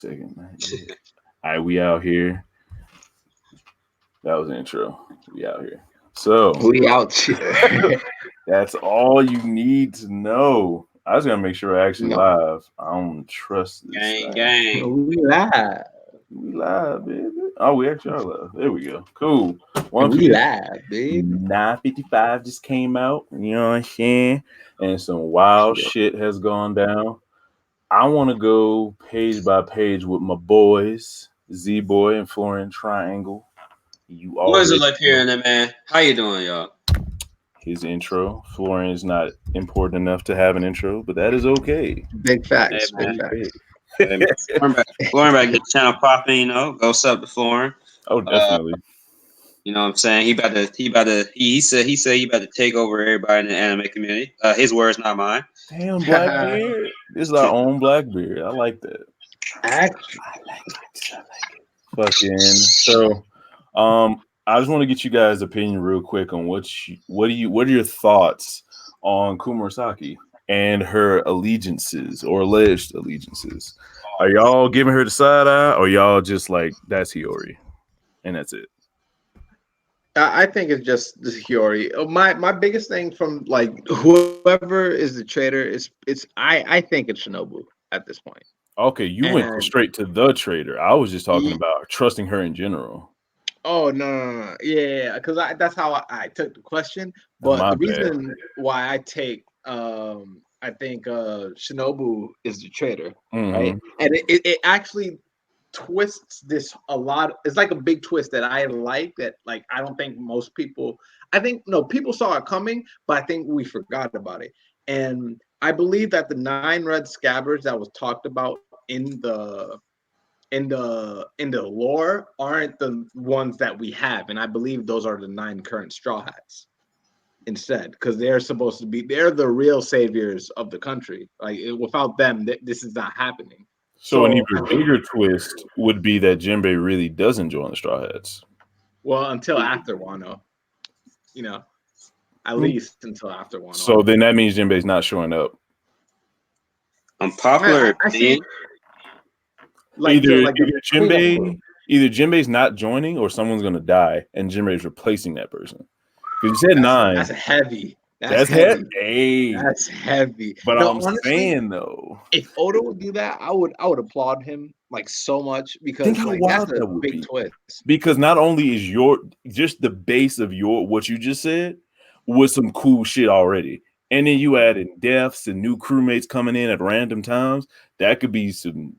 Second. All right, we out here. That was the intro. We out here. So We out here. that's all you need to know. I was gonna make sure we're actually No, live. I don't trust this Gang, thing. gang. we live. We live, baby. Oh, we actually are live. There we go. Cool. One We piece. live, baby. 9:55 just came out. You know what I'm saying? And some wild shit has gone down. I want to go page by page with my boys, Z Boy and Florian Triangle. You What is it already like here know in there, man? How you doing, y'all? his intro. Florian is not important enough to have an intro, but that is okay. Big Hey, facts. man. Big facts. Hey, man. Flooring back, get the channel popping, Go sub to Flooring. Oh, definitely. You know what I'm saying? He said he about to take over everybody in the anime community. His words, not mine. Damn, Blackbeard. This is our own Blackbeard. I like that. Actually, I like it. Fucking so, I just want to get you guys' opinion real quick on what are your thoughts on Kumurasaki and her allegiances or alleged allegiances? Are y'all giving her the side eye, or y'all just like that's Hiyori, and that's it? I think it's just the Hiyori. My biggest thing from like whoever is the traitor is I think it's Shinobu at this point. Okay, you went And straight to the trader. I was just talking about trusting her in general. oh no. Yeah, because that's how I took the question. But My the bad. reason why I take I think Shinobu is the traitor, right? Mhm. And it actually twists this a lot. It's like a big twist that I like that like I don't think most people I think no people saw it coming, but I think we forgot about it. And I believe that the 9 red scabbards that was talked about in the lore aren't the ones that we have, and I believe those are the 9 current Straw Hats instead, because they're the real saviors of the country. Like without them, this is not happening. So an So even bigger twist would be that Jinbei really doesn't join the Straw Hats. well, until after Wano, you know, at least until after Wano. So then that means Jinbei's not showing up. Unpopular I see. opinion. Either Jinbei's not joining, or someone's gonna die, and Jinbei's replacing that person. Because you said 9. That's heavy. That's heavy. Hey. That's heavy. But no, I'm honestly, saying though, if Oda would do that, I would applaud him like so much because think how like wild that's a that would big be. twist. Because not only is just the base of what you just said was some cool shit already, and then you add in deaths and new crewmates coming in at random times. That could be some,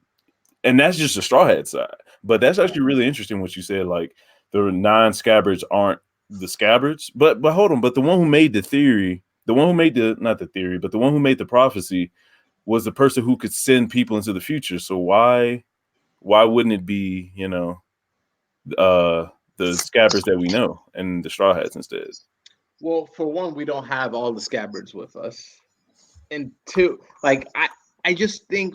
and that's just the Straw Hat side. But that's actually really interesting what you said. Like the 9 scabbards aren't the scabbards, but hold on. But the one who made the theory, the one who made not the theory, but the one who made the prophecy was the person who could send people into the future. So why wouldn't it be the scabbards that we know and the Straw Hats instead? Well, for one, we don't have all the scabbards with us, and two, like I just think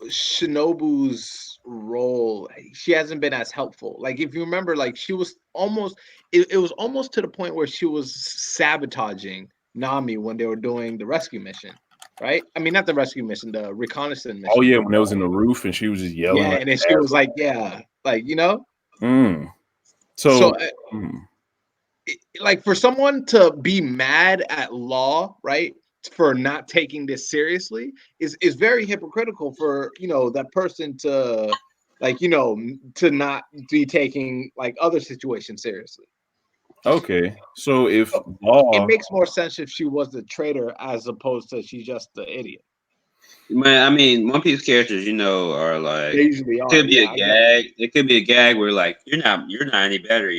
Shinobu's role, she hasn't been as helpful. Like if you remember, like she was almost it was almost to the point where she was sabotaging Nami when they were doing the rescue mission, right? I mean, not the rescue mission, the reconnaissance mission. Oh yeah, when it was in the roof and she was just yelling. Yeah, like and then she was like, yeah, like So, like for someone to be mad at Law, right, for not taking this seriously is very hypocritical for that person to to not be taking like other situations seriously. Okay, so if it makes more sense if she was the traitor as opposed to she's just the idiot. Man, I mean, One Piece characters, are like they usually are. Could be a gag. It could be a gag where like you're not any better,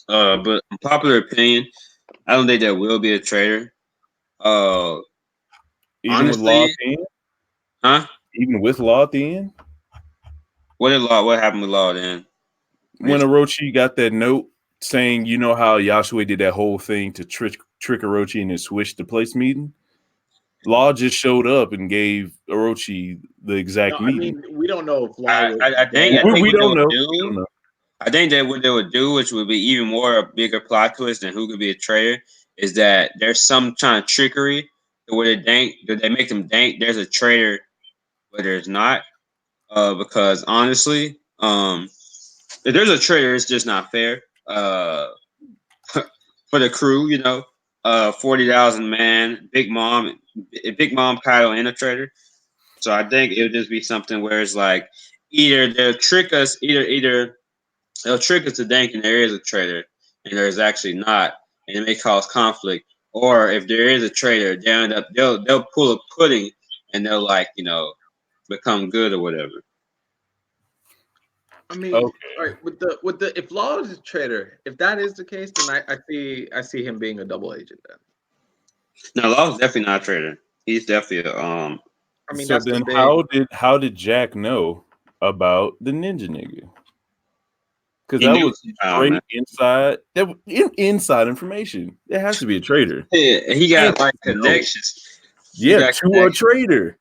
But popular opinion, I don't think there will be a traitor. Even honestly, with Law at the end? Huh? Even with Law at the end? What happened with Law then? When Orochi got that note saying, you know how Yashua did that whole thing to trick Orochi and then switch the place meeting? Law just showed up and gave Orochi the exact meeting. I mean, we don't know if Law I think we don't know. I think that what they would do, which would be even more a bigger plot twist than who could be a traitor, is that there's some kind of trickery where they make them think there's a traitor, but there's not. because honestly, if there's a traitor, it's just not fair. For the crew, 40,000 man, Big Mom, Kyle, and a traitor. So I think it would just be something where it's like either they'll trick us, either they'll trick us to thinking there is a traitor and there's actually not, and it may cause conflict. Or if there is a traitor, they'll pull a pudding and they'll become good or whatever. I mean, Okay. all right, with the if Law is a traitor, if that is the case, then I see him being a double agent then. No, Law's definitely not a traitor. He's definitely I mean, So that's then, the thing. how did Jack know about the ninja nigga? Because He that knew was somehow, straight man. inside information. There has to be a traitor. Yeah, he got like No. connections. Yeah, got to a connections. traitor.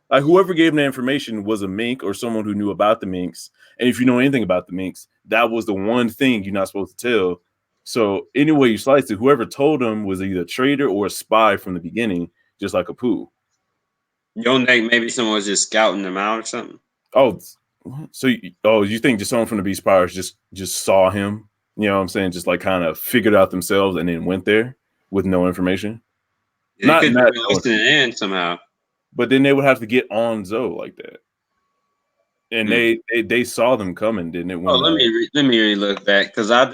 Like whoever gave him the information was a mink or someone who knew about the minks. And if you know anything about the minks, that was the one thing you're not supposed to tell. So anyway you slice it, whoever told him was either a traitor or a spy from the beginning, just like a poo. You don't think maybe someone was just scouting them out or something? Oh, so you think just someone from the Beast Pirates just saw him? You know what I'm saying? Just like kind of figured out themselves and then went there with no information. They could have been listening in somehow. But then they would have to get on Zoe like that. And they saw them coming, didn't it? Let me really look back because I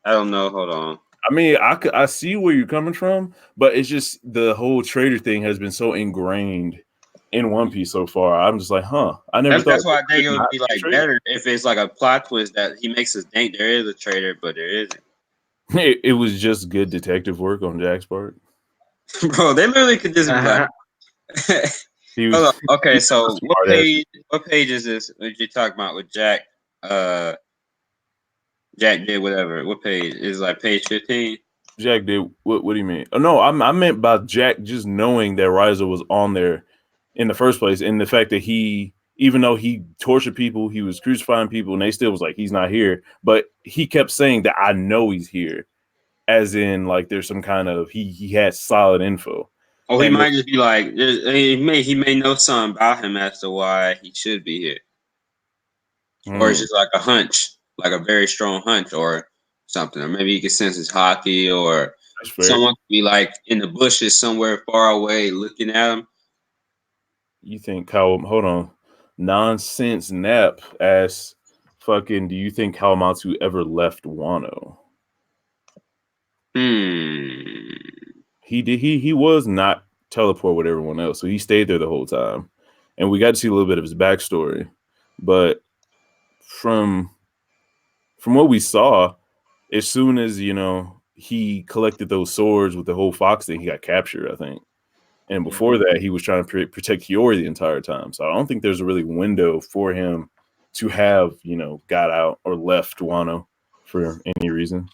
don't know. Hold on. I mean, I see where you're coming from, but it's just the whole traitor thing has been so ingrained in One Piece so far. I'm just like, I never thought. That's why I think it would be like better if it's like a plot twist that he makes us think there is a traitor, but there isn't. It was just good detective work on Jack's part. Bro, they literally could just be like. Okay, so what page is this? What you talking about with Jack? Jack did whatever. What page is like page 15? Jack did what do you mean? Oh no, I meant by Jack just knowing that Riser was on there in the first place, and the fact that he, even though he tortured people, he was crucifying people, and they still was like he's not here, but he kept saying that I know he's here, as in like there's some kind of he had solid info. Oh, he might just be like he may know something about him as to why he should be here, or it's just like a hunch, like a very strong hunch, or something, or maybe he can sense his hockey, or someone could be like in the bushes somewhere far away looking at him. You think hold on, Nonsense Nap asks, "Fucking, do you think Kawamatsu ever left Wano?" He did. He was not teleport with everyone else, so he stayed there the whole time, and we got to see a little bit of his backstory. But from what we saw, as soon as he collected those swords with the whole fox thing, he got captured, I think. And before that, he was trying to protect Hiyori the entire time. So I don't think there's a really window for him to have got out or left Wano for any reason.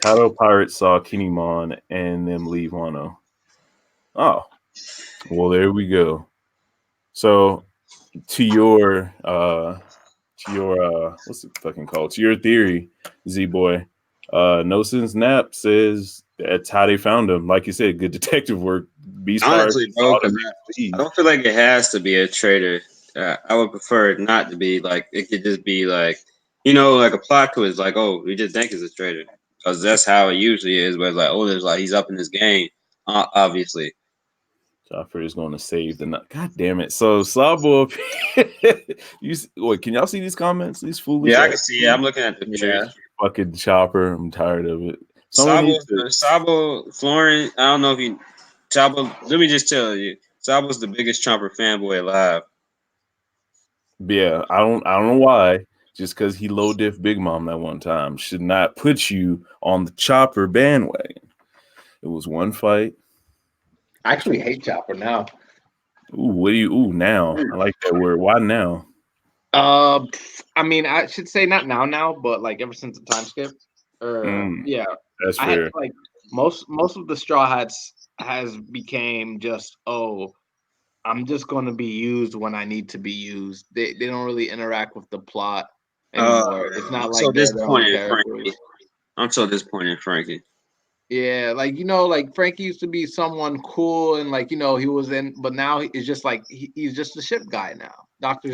Kaido Pirates saw Kinemon and them leave Wano. Oh, well, there we go. So to your what's it fucking called? To your theory, Z-Boy, No Sense Nap says that's how they found him. Like you said, good detective work. Beast Honestly, bro, I don't feel like it has to be a traitor. I would prefer it not to be. Like, it could just be like, like a plot twist. Like, oh, we just think it's a traitor. Because that's how it usually is. But it's like, oh, there's like, he's up in this game, obviously. Joffrey is going to save the night. God damn it. So, Sabo, can y'all see these comments? These foolish. Yeah, I can see it. I'm looking at the picture. Fucking Chopper. I'm tired of it. Sabo, Florin, I don't know if you. Sabo, let me just tell you, Sabo's the biggest Chopper fanboy alive. Yeah, I don't know why. Just because he low diff Big Mom that one time should not put you on the Chopper bandwagon. It was one fight. I actually hate Chopper now. Ooh, now. I like that word. Why now? I mean, I should say not now, but like ever since the time skip. Yeah, that's fair. Like most of the Straw Hats has became just I'm just going to be used when I need to be used. They don't really interact with the plot anymore. It's not like they're their own characters. I'm so disappointed in Frankie. Yeah, like like Frankie used to be someone cool and like he was in, but now it's just like he's just a ship guy now. Chopper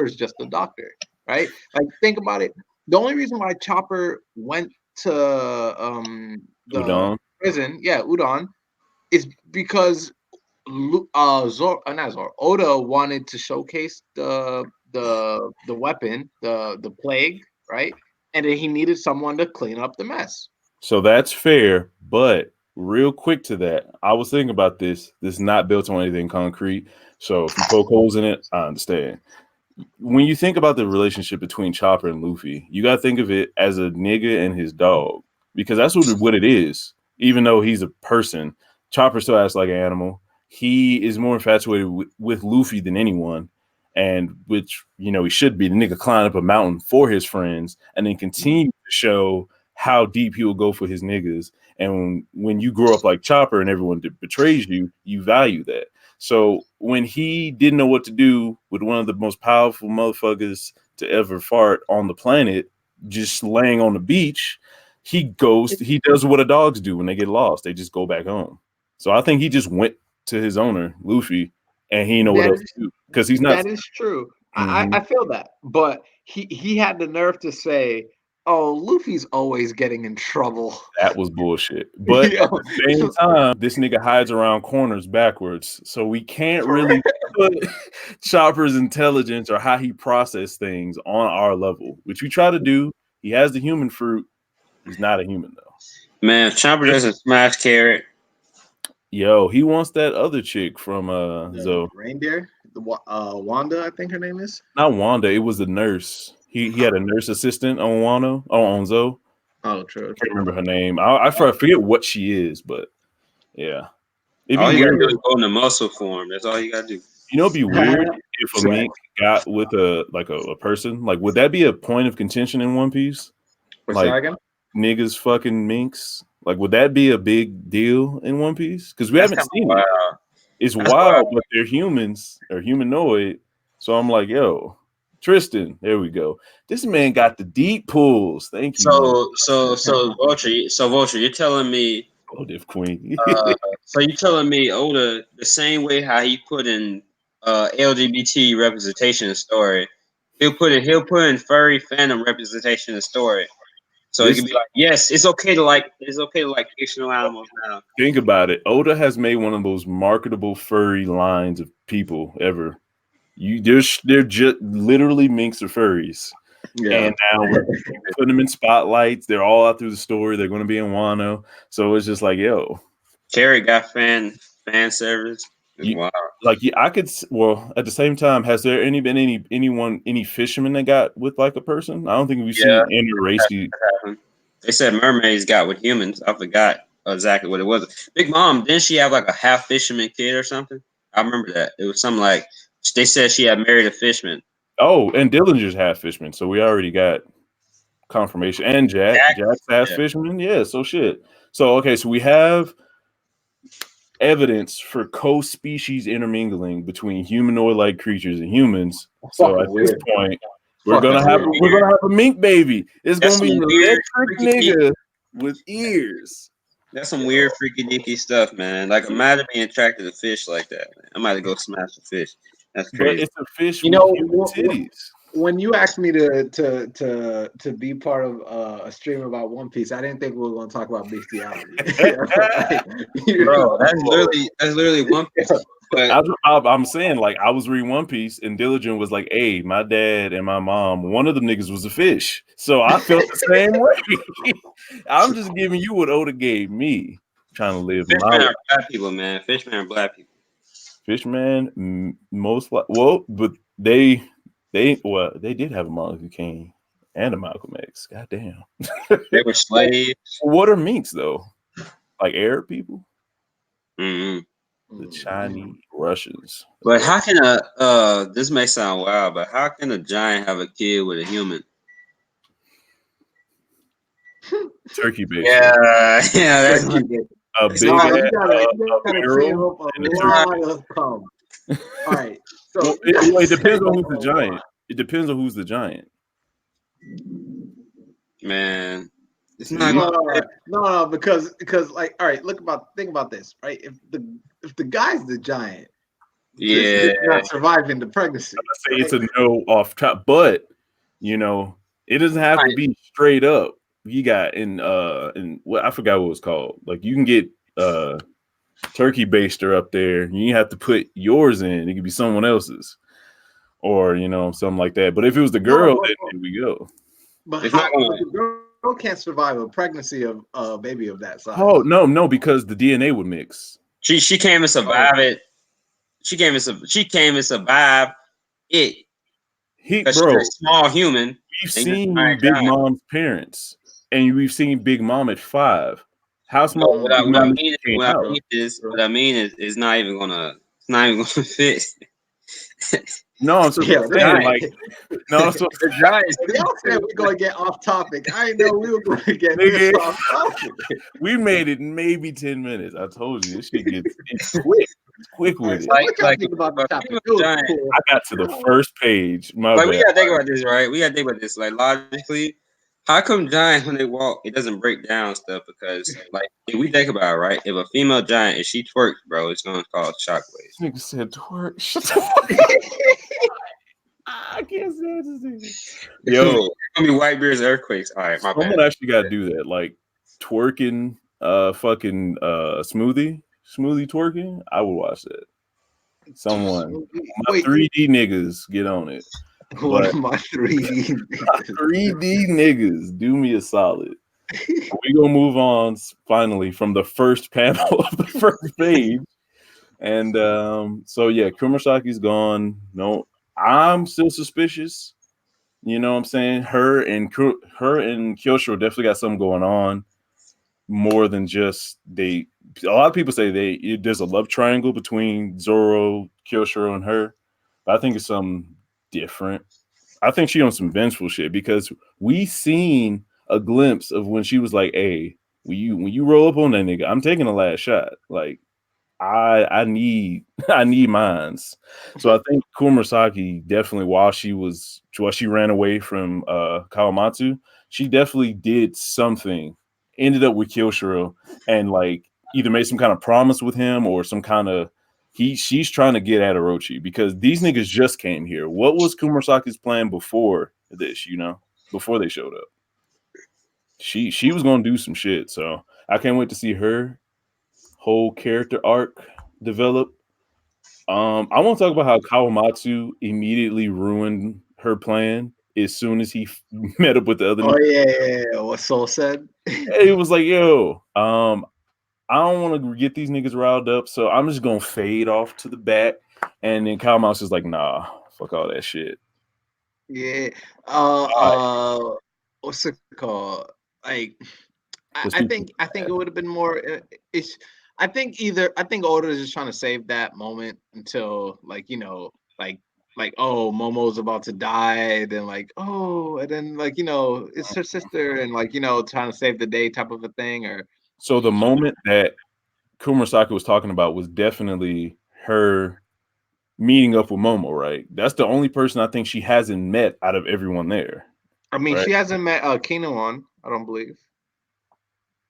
is just a doctor, right? Like think about it. The only reason why Chopper went to the Udon. prison, yeah, Udon, is because Oda wanted to showcase the weapon, the plague, right? And then he needed someone to clean up the mess. So that's fair, but real quick to that, I was thinking about this. This is not built on anything concrete. So if you poke holes in it, I understand. When you think about the relationship between Chopper and Luffy, you gotta think of it as a nigga and his dog. Because that's what it is. Even though he's a person, Chopper still acts like an animal. He is more infatuated with Luffy than anyone. And which, he should be. The nigga climb up a mountain for his friends and then continue to show how deep he will go for his niggas. And when you grow up like Chopper and everyone betrays you, you value that. So when he didn't know what to do with one of the most powerful motherfuckers to ever fart on the planet, just laying on the beach, he does what a dogs do when they get lost. They just go back home. So I think he just went to his owner, Luffy, and he didn't know what else to do. Because he's not. That is true. I feel that. But he had the nerve to say, "Oh, Luffy's always getting in trouble." That was bullshit. But at the same time, this nigga hides around corners backwards. So we can't really put Chopper's intelligence or how he processes things on our level, which we try to do. He has the human fruit. He's not a human, though. Man, Chopper doesn't smash carrot. Yo, he wants that other chick from Zoe. Reindeer, Wanda, I think her name is. Not Wanda. It was the nurse. He had a nurse assistant on Wano, on Zoe. Oh, true. I can't remember her name. I forget what she is, but yeah. All you gotta do is go in the muscle form. That's all you gotta do. It'd be weird if a mink got with a person. Like, would that be a point of contention in One Piece? Like, niggas fucking minks. Like, would that be a big deal in One Piece? Because we haven't seen it. It's wild, but they're humans or humanoid. So I'm like, yo, Tristan, there we go. This man got the deep pulls. Thank you. So Vulture, you're telling me, oh, Diff Queen. so you're telling me Oda, the same way how he put in LGBT representation in the story, he'll put in furry fandom representation in the story. So it can be like, yes, it's okay to like fictional animals now. Think about it. Oda has made one of those marketable furry lines of people ever. They're just literally minks or furries. Yeah. And now we're putting them in spotlights. They're all out through the story. They're going to be in Wano. So it's just like, yo. Carrie got fan service. Wow. I could. Well, at the same time, has there been any fishermen that got with like a person? I don't think we've seen interracial. They said mermaids got with humans. I forgot exactly what it was. Big Mom, didn't she have like a half fisherman kid or something? I remember that. It was something like they said she had married a fisherman. Oh, and Dillinger's half fisherman, so we already got confirmation. And Jack's half fisherman. Yeah. So shit. So okay, so we have evidence for co-species intermingling between humanoid-like creatures and humans. So at this point, we're gonna have a mink baby. It's gonna be an electric nigga with ears. That's some weird, freaky, deaky stuff, man. Like, imagine being attracted to fish like that. Man. I might go smash a fish. That's crazy. But it's a fish with human titties. When you asked me to be part of a stream about One Piece, I didn't think we were going to talk about bestiality. Bro, that's literally One Piece. But I'm saying, like, I was reading One Piece, and Diligent was like, "Hey, my dad and my mom, one of them niggas was a fish." So I felt the same way. I'm just giving you what Oda gave me. Trying to live. Fishmen are black people, man. Fishmen are black people. Fishman, but they did have a Martin Luther King and a Malcolm X. Goddamn. They were slaves. What are minks though? Like Arab people? Mm-hmm. The Chinese, Russians. But how can this may sound wild, but how can a giant have a kid with a human? Turkey baby. Yeah, that's a big girl. All right. So it depends on who's the giant. It depends on who's the giant. Man, it's not no, because like, all right, think about this, right? If the guy's the giant, Yeah, not surviving the pregnancy. I say it's a no off top, but you know, it doesn't have to be straight up. You got in what I forgot what it was called. Like you can get turkey baster up there. You have to put yours in. It could be someone else's, or something like that. But if it was the girl, then here we go. But the girl can't survive a pregnancy of a baby of that size. Oh no, because the DNA would mix. She came and survive it. She came and survive it. She's a small human. We've seen Big Mom's parents, and we've seen Big Mom at 5. How small? What I mean is, it's not even gonna fit. No, I'm so saying, like, no, so y'all said we're gonna get off topic. I didn't know we were gonna get this off topic. We made it maybe 10 minutes. I told you this shit gets quick with it. I got to the first page. We gotta think about this, right? We gotta think about this, like logically. How come giants when they walk, it doesn't break down stuff? Because like if we think about it, right, if a female giant, if she twerks, bro, it's gonna cause shockwaves. Nigga said twerk. Shut the fuck up. I can't say this. Yo, it's gonna be white bears earthquakes. All right, my bad. Someone actually gotta do that, like twerking, fucking smoothie twerking. I would watch that. Someone, my 3D niggas get on it. One of my 3D niggas, do me a solid. We gonna move on finally from the first panel of the first page, and so yeah, Kumasaki's gone. No, I'm still suspicious. You know what I'm saying? Her and Kyoshiro definitely got something going on, more than just they. A lot of people say there's a love triangle between Zoro, Kyoshiro, and her, but I think it's something different. I think she on some vengeful shit because we seen a glimpse of when she was like, "Hey, when you roll up on that nigga, I'm taking the last shot. Like, I need mines." So I think Kumasaki definitely, while she ran away from Kawamatsu, she definitely did something. Ended up with Kyoshiro and like either made some kind of promise with him or some kind of. She's trying to get at Orochi because these niggas just came here. What was Kumasaki's plan before this? Before they showed up, she was gonna do some shit. So I can't wait to see her whole character arc develop. I want to talk about how Kawamatsu immediately ruined her plan as soon as he met up with the other. Oh yeah. What Soul said. It was like, yo, I don't want to get these niggas riled up, so I'm just gonna fade off to the back. And then Kyle Mouse is like, nah, fuck all that shit. Yeah. What's it called? Like, I think it would have been more. I think Oda is just trying to save that moment until like oh, Momo's about to die, then like oh, and then like it's her sister, and like trying to save the day type of a thing, or. So the moment that Kumasaki was talking about was definitely her meeting up with Momo, right? That's the only person I think she hasn't met out of everyone there. I mean, right? She hasn't met Kinemon, I don't believe.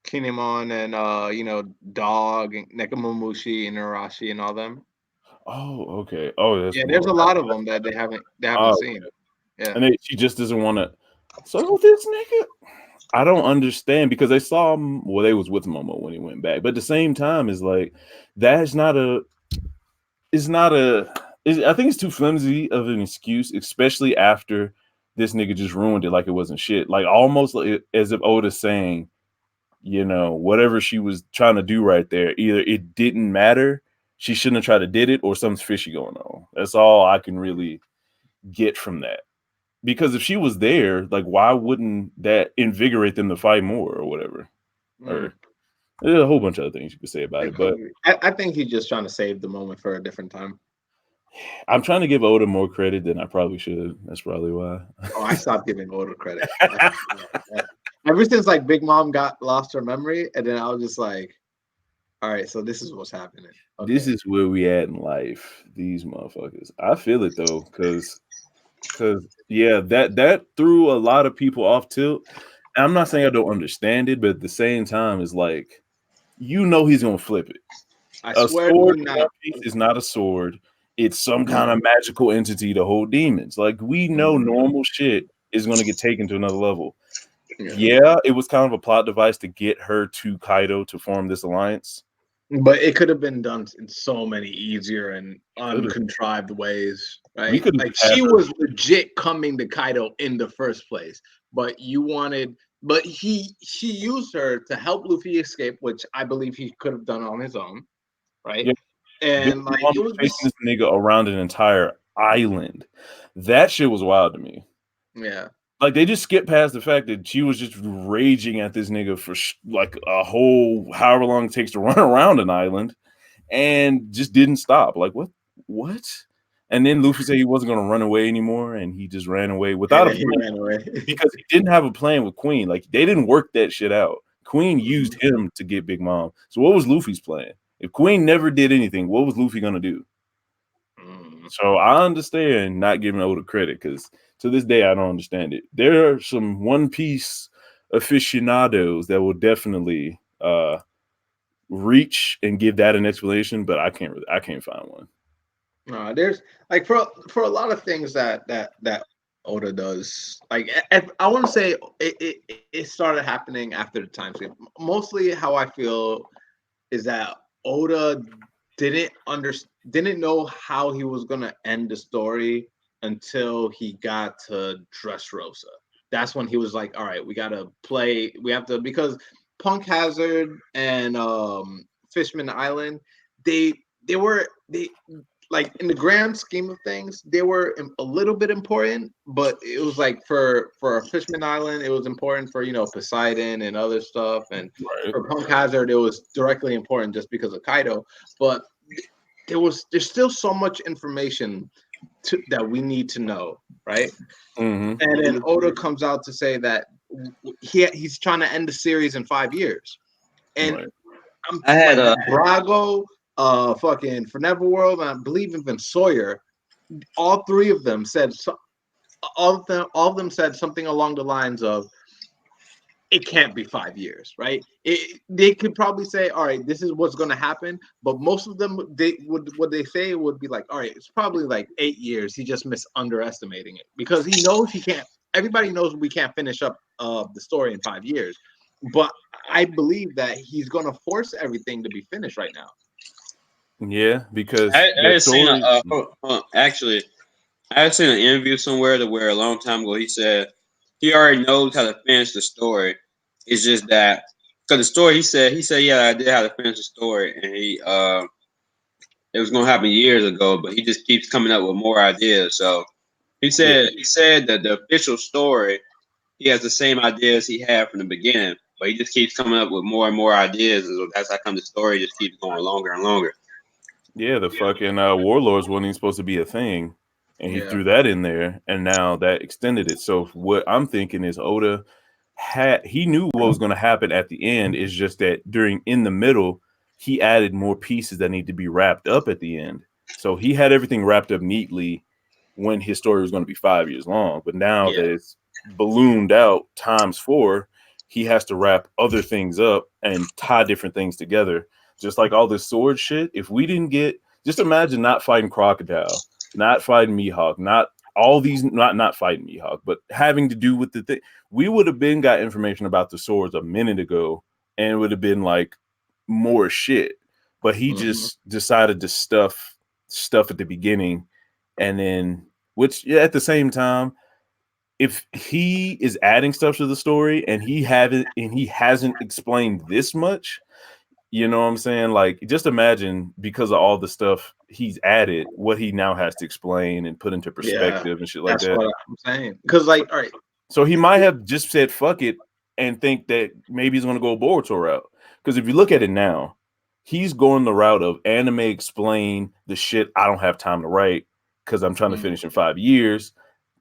Kinemon and Dog and Nekomamushi and Arashi and all them. Oh, okay. Oh, that's there's a lot of them that they haven't seen. Okay. Yeah, and she just doesn't want to. So this nigga. I don't understand because they saw him. Well, they was with Momo when he went back, but at the same time, it's like that's not a. It's not a. I think it's too flimsy of an excuse, especially after this nigga just ruined it like it wasn't shit. Like almost like, as if Oda's saying, whatever she was trying to do right there, either it didn't matter, she shouldn't have tried to did it, or something's fishy going on. That's all I can really get from that. Because if she was there, like, why wouldn't that invigorate them to fight more or whatever? Or there's a whole bunch of other things you could say about it. But I think he's just trying to save the moment for a different time. I'm trying to give Oda more credit than I probably should. That's probably why. Oh, I stopped giving Oda credit. Ever since like Big Mom lost her memory, and then I was just like, all right, so this is what's happening. Okay. This is where we at in life. These motherfuckers. I feel it though, because yeah, that threw a lot of people off tilt. And I'm not saying I don't understand it, but at the same time, it's like he's gonna flip it. A sword is not a sword. it's some kind of magical entity to hold demons. Like we know normal shit is going to get taken to another level. Yeah, it was kind of a plot device to get her to Kaido to form this alliance. But it could have been done in so many easier and uncontrived ways, right? Like she was legit coming to Kaido in the first place, but she used her to help Luffy escape, which I believe he could have done on his own, right? Yeah. And like it was facing this nigga around an entire island. That shit was wild to me. Yeah. Like they just skipped past the fact that she was just raging at this nigga for like a whole however long it takes to run around an island, and just didn't stop. Like what? And then Luffy said he wasn't going to run away anymore, and he just ran away without a plan because he didn't have a plan with Queen. Like they didn't work that shit out. Queen used him to get Big Mom. So what was Luffy's plan? If Queen never did anything, what was Luffy going to do? So I understand not giving Oda credit because to this day I don't understand it. There are some One Piece aficionados that will definitely reach and give that an explanation, but I can't find one. No, there's like for a lot of things that Oda does. Like I want to say it started happening after the time skip. Mostly how I feel is that Oda didn't know how he was gonna end the story until he got to Dressrosa. That's when he was like, all right, we have to because Punk Hazard and Fishman Island, they like in the grand scheme of things, they were a little bit important, but it was like for Fishman Island, it was important for Poseidon and other stuff, and for Punk Hazard, it was directly important just because of Kaido. But there's still so much information that we need to know, right? And then Oda comes out to say that he's trying to end the series in 5 years, and I had Brago. Fucking for Neverworld, and I believe even Sawyer, all three of them said all of them said something along the lines of it can't be 5 years, right? They could probably say, all right, this is what's going to happen, but most of them what they say would be like, all right, it's probably like 8 years. He just underestimating it because he knows he can't. Everybody knows we can't finish up the story in 5 years, but I believe that he's going to force everything to be finished right now. Yeah, because I had seen an interview somewhere where a long time ago he said he already knows how to finish the story. It's just that because the story he said yeah, I did how to finish the story, and it was gonna happen years ago, but he just keeps coming up with more ideas. So he said that the official story he has the same ideas he had from the beginning, but he just keeps coming up with more and more ideas. So that's how come the story just keeps going longer and longer. Yeah, the fucking Warlords wasn't even supposed to be a thing, and he threw that in there, and now that extended it. So what I'm thinking is Oda he knew what was going to happen at the end. It's just that in the middle, he added more pieces that need to be wrapped up at the end. So he had everything wrapped up neatly when his story was going to be 5 years long. But now that it's ballooned out ×4, he has to wrap other things up and tie different things together. Just like all this sword shit, if we didn't just imagine not fighting Crocodile, not fighting Mihawk, not fighting Mihawk, but having to do with the thing. We would have got information about the swords a minute ago, and it would have been like more shit. But he just decided to stuff at the beginning, and then at the same time, if he is adding stuff to the story and he hasn't explained this much. You know what I'm saying? Like, just imagine because of all the stuff he's added, what he now has to explain and put into perspective and shit like that. That's what I'm saying. Because, like, all right. So he might have just said fuck it and think that maybe he's going to go Boruto route. Because if you look at it now, he's going the route of anime explain the shit I don't have time to write because I'm trying to finish in 5 years.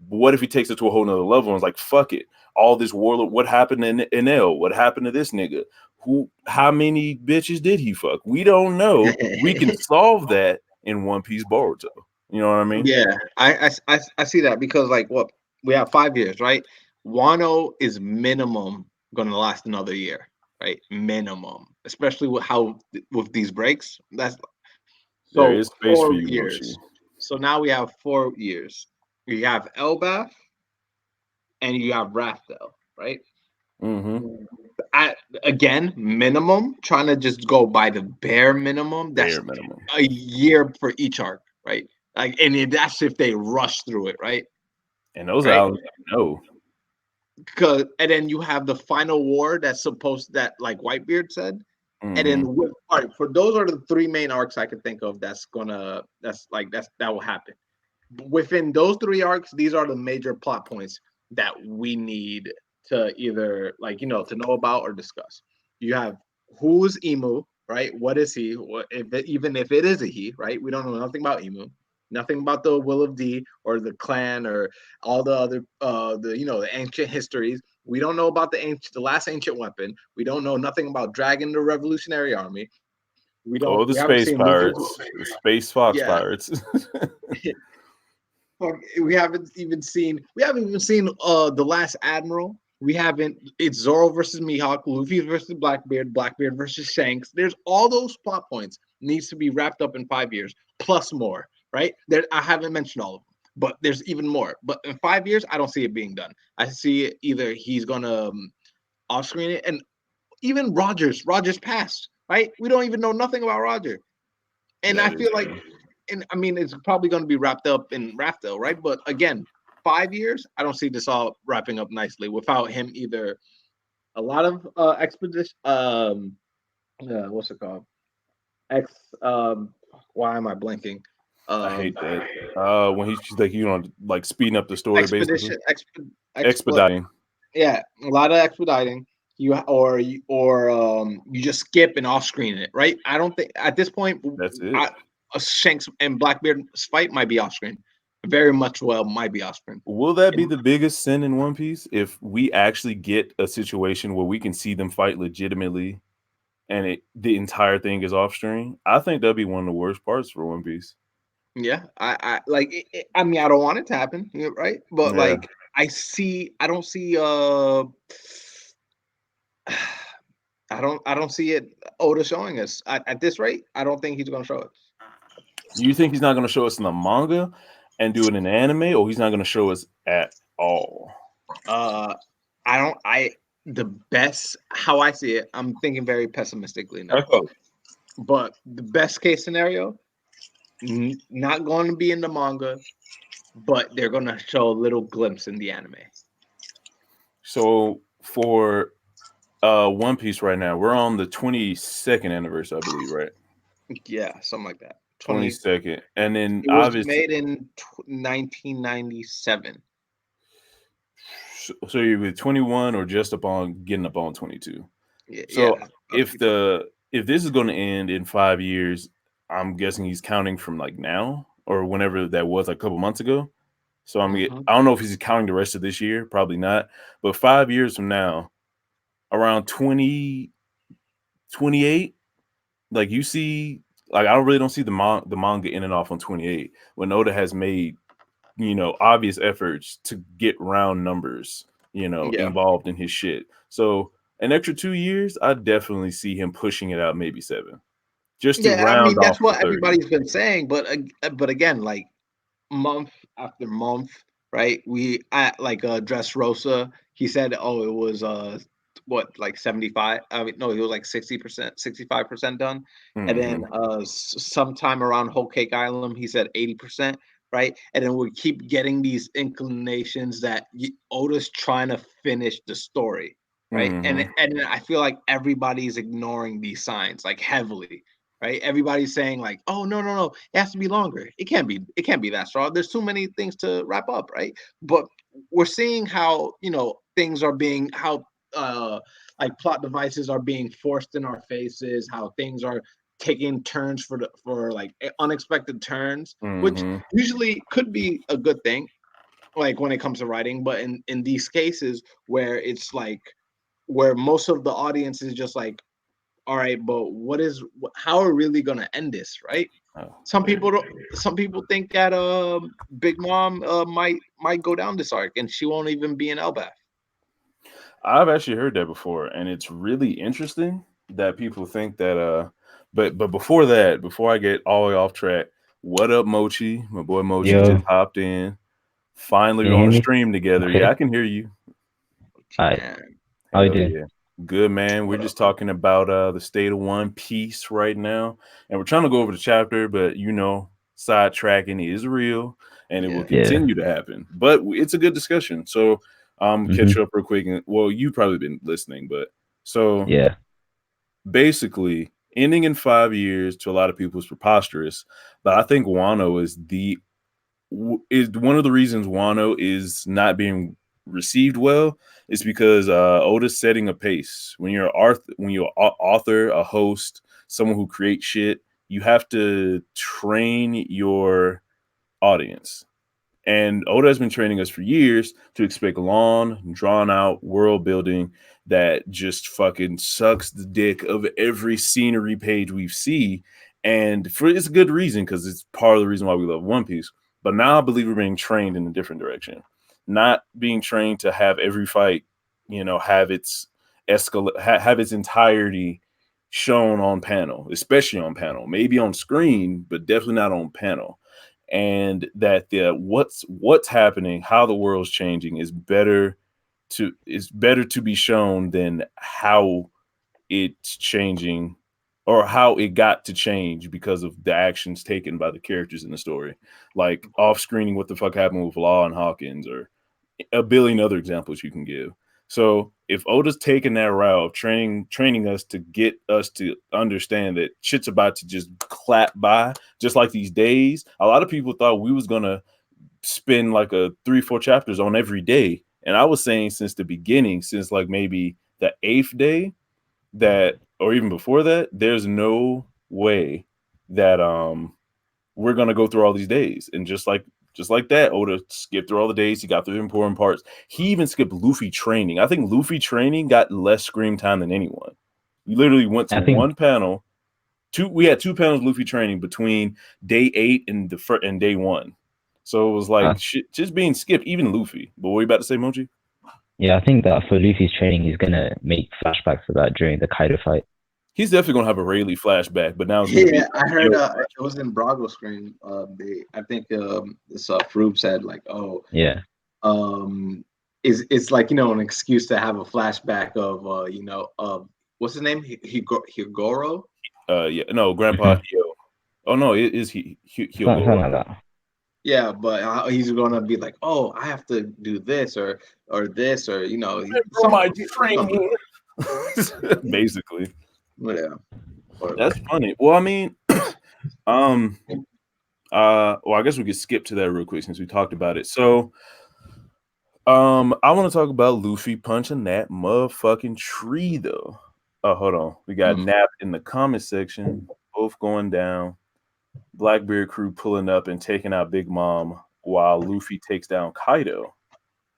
But what if he takes it to a whole nother level and is like, fuck it. All this Warlord, what happened in NL? What happened to this nigga? How many bitches did he fuck? We don't know. We can solve that in One Piece Boruto. You know what I mean? Yeah, I see that because like what we have 5 years, right? Wano is minimum gonna last another year, right? Minimum, especially with these breaks. That's there is space 4 for you, years. So now we have 4 years. You have Elbaf and you have Raftel, right? Mm-hmm. Again, minimum, trying to just go by the bare minimum. That's Bare minimum. a year for each arc, right? Like, and that's if they rush through it, right? And those Right. are no. Because and then you have the final war that's supposed that like Whitebeard said, and then all right, for those are the 3 main arcs I can think of that will happen. Within those 3 arcs, these are the major plot points that we need to either to know about or discuss. You have who's Emu, right? What is he? Even if it is a he, right? We don't know nothing about Emu, nothing about the Will of D or the clan or all the other the ancient histories. We don't know about the last ancient weapon. We don't know nothing about Dragon the Revolutionary Army. We haven't Space seen pirates, the Space Fox pirates. We haven't even seen the last Admiral. It's Zoro versus Mihawk, Luffy versus Blackbeard versus Shanks. There's all those plot points needs to be wrapped up in 5 years plus more, right? There I haven't mentioned all of them, but there's even more. But in 5 years, I don't see it being done. I see it either he's gonna off screen it, and even Rogers passed, right? We don't even know nothing about Roger. And I feel like and I mean, it's probably going to be wrapped up in Raftel, right? But again, 5 years, I don't see this all wrapping up nicely without him either. A lot of expedition. What's it called? Why am I blanking? I hate that. When he's like like speeding up the story, expedition, basically expediting. Yeah, a lot of expediting. You just skip and off screen it, right? I don't think at this point that's it. Shanks and Blackbeard's fight might be off screen. Very much might be off screen. Will that be the biggest sin in One Piece if we actually get a situation where we can see them fight legitimately and the entire thing is off screen? I think that'd be one of the worst parts for One Piece. Yeah, I like it, I mean, I don't want it to happen, right? But like I don't see I don't see it Oda showing us at this rate. I don't think he's going to show it. You think he's not going to show us in the manga and do it in anime, or he's not going to show us at all? The best how I see it, I'm thinking very pessimistically now. But the best case scenario, not going to be in the manga, but they're going to show a little glimpse in the anime. So for One Piece right now, we're on the 22nd anniversary, I believe, right? Yeah, something like that. 22nd, and then it was made in 1997. So you're with 21 or just getting up on 22. Yeah, so if this is going to end in 5 years, I'm guessing he's counting from like now or whenever that was, like a couple months ago. So I don't know if he's counting the rest of this year, probably not. But 5 years from now, around 28, like you see, like I really don't see the manga in and off on 28 when Oda has made obvious efforts to get round numbers, involved in his shit. So an extra 2 years, I definitely see him pushing it out, maybe 7, just to round. I mean, that's what everybody's been saying. But again, like month after month, right? We Dressrosa. He said, "Oh, it was like 75." I mean, no, he was like 60%, 65% done. And then sometime around Whole Cake Island, he said 80%. Right, and then we keep getting these inclinations that Oda's trying to finish the story, right? And I feel like everybody's ignoring these signs like heavily, right? Everybody's saying like, "Oh no, it has to be longer. It can't be that strong. There's too many things to wrap up, right?" But we're seeing how things are being like plot devices are being forced in our faces, how things are taking turns for like unexpected turns, which usually could be a good thing, like when it comes to writing. But in these cases where it's like where most of the audience is just like, all right, but how are we really gonna end this, right? Some people think that Big Mom might go down this arc and she won't even be in Elbaf. I've actually heard that before, and it's really interesting that people think that but before I get all the way off track, What up, Mochi? My boy Mochi Yo. just hopped in. Finally Can you on hear the me? stream together. Okay. Yeah, I can hear you. Alright. Man. How you Hell doing? yeah. Good, man. We're just talking about the state of One Piece right now. And we're trying to go over the chapter, but sidetracking is real and it will Yeah. continue to happen. But it's a good discussion. So catch Mhm. up real quick. And, well, you've probably been listening, but so Yeah. basically ending in 5 years to a lot of people is preposterous. But I think Wano is one of the reasons Wano is not being received well is because Oda's setting a pace. When you're an author, a host, someone who creates shit, you have to train your audience. And Oda has been training us for years to expect long, drawn out world building that just fucking sucks the dick of every scenery page we see. And it's a good reason, because it's part of the reason why we love One Piece. But now I believe we're being trained in a different direction, not being trained to have every fight, have its have its entirety shown on panel, especially on panel, maybe on screen, but definitely not on panel. And that what's happening, how the world's changing is better to be shown than how it's changing or how it got to change because of the actions taken by the characters in the story, like off screening what the fuck happened with Law and Hawkins, or a billion other examples you can give. So if Oda's taking that route of training us to get us to understand that shit's about to just clap by, just like these days, a lot of people thought we was gonna spend like a 3-4 chapters on every day. And I was saying since the beginning, since like maybe the 8th day, that, or even before that, there's no way that we're gonna go through all these days. And just like that, Oda skipped through all the days. He got through the important parts. He even skipped Luffy training. I think Luffy training got less screen time than anyone. We literally went to one panel. We had 2 panels of Luffy training between day 8 and day 1. So it was like shit just being skipped, even Luffy. But what were you about to say, Mochi? Yeah, I think that for Luffy's training, he's gonna make flashbacks of that during the Kaido fight. He's definitely gonna have a Rayleigh flashback, but now I heard it was in Brago screen. I think this Froob said like, oh yeah, it's like an excuse to have a flashback of of what's his name, Higoro. Yeah, no, Grandpa Hio. Oh no, it is something like that. Yeah, but he's gonna be like, oh, I have to do this or this or my training. Basically. Yeah. That's funny. Well, I mean, well, I guess we could skip to that real quick since we talked about it. So, I want to talk about Luffy punching that motherfucking tree, though. Oh, hold on. We got Nap in the comment section, both going down. Blackbeard crew pulling up and taking out Big Mom while Luffy takes down Kaido.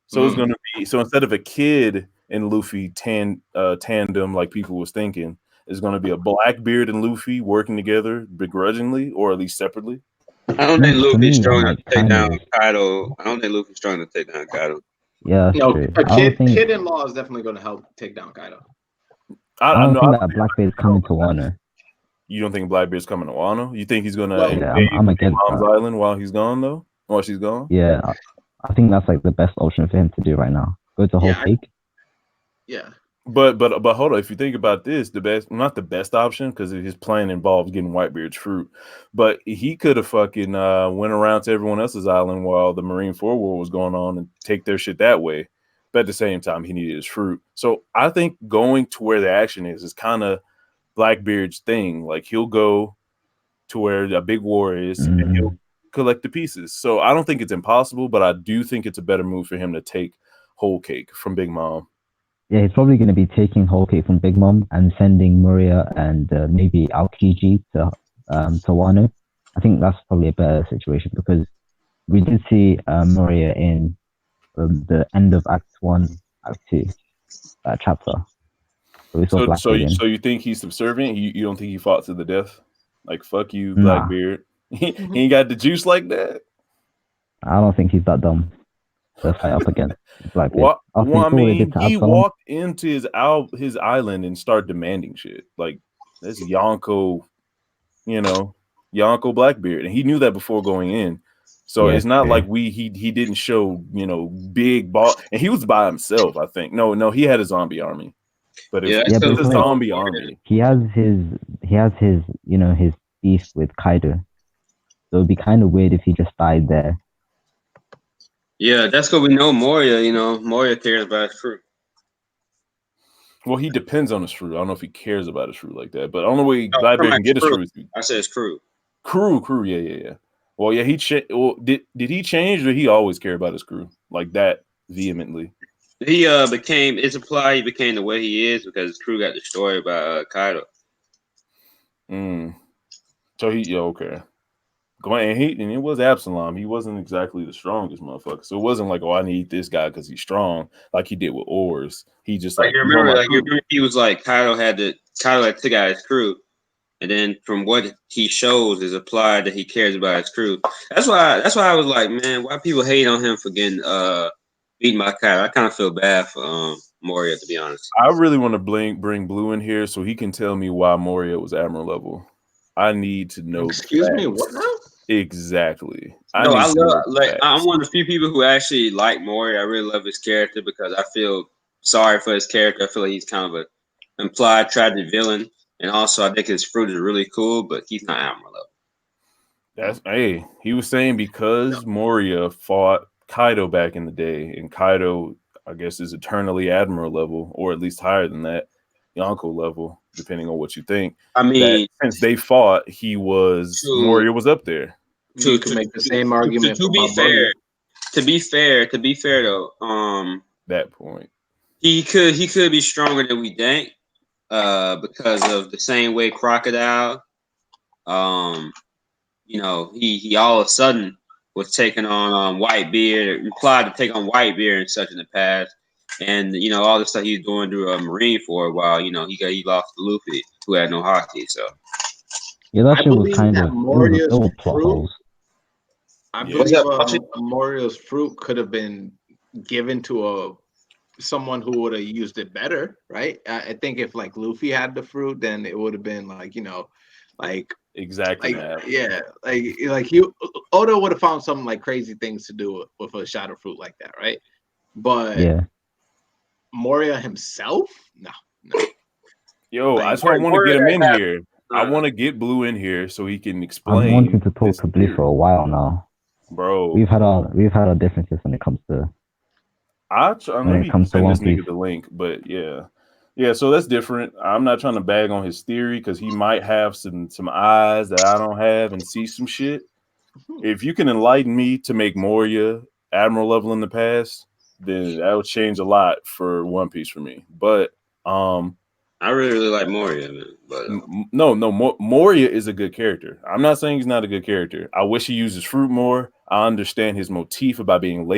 So it's gonna be, so instead of a kid and Luffy tandem like people was thinking, it's gonna be a Blackbeard and Luffy working together begrudgingly, or at least separately. I don't think Luffy's strong to take down Kaido. I don't think Luffy's strong to take down Kaido. Yeah, that's true. A kid-in-law is definitely going to help take down Kaido. I don't think that Blackbeard's coming to Wano. You don't think Blackbeard's coming to Wano? You think he's gonna I'm against Mom's Island while he's gone though? While she's gone? Yeah, I think that's like the best option for him to do right now. Go to Whole Cake. Yeah. But hold on, if you think about this, not the best option, because his plan involves getting Whitebeard's fruit, but he could have fucking went around to everyone else's island while the Marine War was going on and take their shit that way. But at the same time, he needed his fruit. So I think going to where the action is kind of Blackbeard's thing. Like, he'll go to where a big war is and he'll collect the pieces. So I don't think it's impossible, but I do think it's a better move for him to take Whole Cake from Big Mom. Yeah, he's probably going to be taking Whole Cake from Big Mom and sending Muria and maybe Aokiji to Wano. I think that's probably a better situation, because we did see Muria in the end of Act 1, Act 2 chapter. So you think he's subservient? You don't think he fought to the death? Like, fuck you, Blackbeard. He ain't got the juice like that. I don't think he's that dumb to fight up against Blackbeard. Well, I mean, he walked into his island and started demanding shit. Like, that's Yonko, Yonko Blackbeard, and he knew that before going in. So Yeah, it's not true. like he didn't show, you know, big ball, and he was by himself. I think no, he had a zombie army, but Yeah, it's Yeah, but still it's a like- zombie army. He has his you know his beef with Kaido. So it'd be kind of weird if he just died there. yeah, that's because we know Moria. You know, Moria cares about his crew. Well, he depends on his fruit. I don't know if he cares about his fruit like that, but the only way No, Blackbeard from can get his crew. fruit is I said his crew. crew. Yeah. Well, yeah, well, did he change, or he always care about his crew like that vehemently? He became. It's implied he became the way he is because his crew got destroyed by Kaido. So okay. And it was Absalom. He wasn't exactly the strongest motherfucker. So it wasn't like, oh, I need this guy because he's strong, like he did with Oars. He just Like you remember, he was like Kaido had took out his crew, and then from what he shows is applied that he cares about his crew. That's why I was like, man, why people hate on him for getting beaten by Kaido? I kind of feel bad for Moria, to be honest. I really want to bring Blue in here so he can tell me why Moria was Admiral level. I need to know. Excuse me, facts. what now? Exactly. No, I need to know love facts. I'm one of the few people who actually like Moria. I really love his character because I feel sorry for his character. I feel like he's kind of a implied tragic villain, and also I think his fruit is really cool, but he's not Admiral level. He was saying because Moria fought Kaido back in the day, and Kaido, I guess, is eternally Admiral level, or at least higher than that, Yonko level, depending on what you think. I mean, since they fought, Moria was up there. You can make the same argument. To be fair though, that point he could be stronger than we think, because of the same way Crocodile, you know, he all of a sudden was taking on Whitebeard, implied to take on Whitebeard and such in the past, and you know all the stuff he was doing through Marine for a while. You know, he lost to Luffy, who had no hockey. So Yeah, that I shit was believe kind that of Moria's it was plot fruit- holes. I Yeah. believe What's that? Morio's fruit could have been given to someone who would have used it better, right? I think if like Luffy had the fruit, then it would have been like, you know, like exactly. yeah, like you Oda would have found some like crazy things to do with a shadow fruit like that, right? But Yeah, Moria himself, no. Yo, Like, that's why I want to get him in here. I Uh, want to get Blue in here so he can I've explain. wanted to talk this to Blue theory. for a while now. Bro. We've had our differences when it comes to Let when me it comes to send One this nigga Piece. the link, but yeah. So that's different. I'm not trying to bag on his theory because he might have some eyes that I don't have and see some shit. If you can enlighten me to make Moria Admiral level in the past, then that would change a lot for One Piece for me. But I really like Moria, man. But Moria is a good character. I'm not saying he's not a good character. I wish he uses fruit more. I understand his motif about being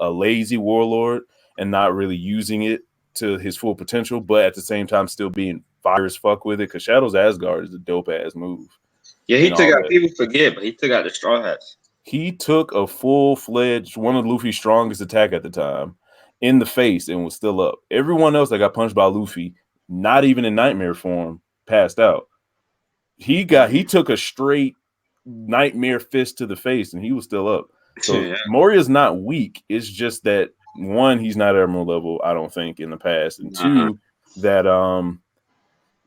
a lazy warlord and not really using it to his full potential, but at the same time still being fire as fuck with it. Because Shadows Asgard is a dope ass move. yeah, he and took all out that. people forget, but he took out the Straw Hats. He took a full-fledged one of Luffy's strongest attack at the time in the face and was still up. Everyone else that got punched by Luffy, not even in nightmare form, passed out. He took a straight nightmare fist to the face and he was still up. So Yeah. Moria's not weak. It's just that one, he's not Admiral level, I don't think, in the past. And two, that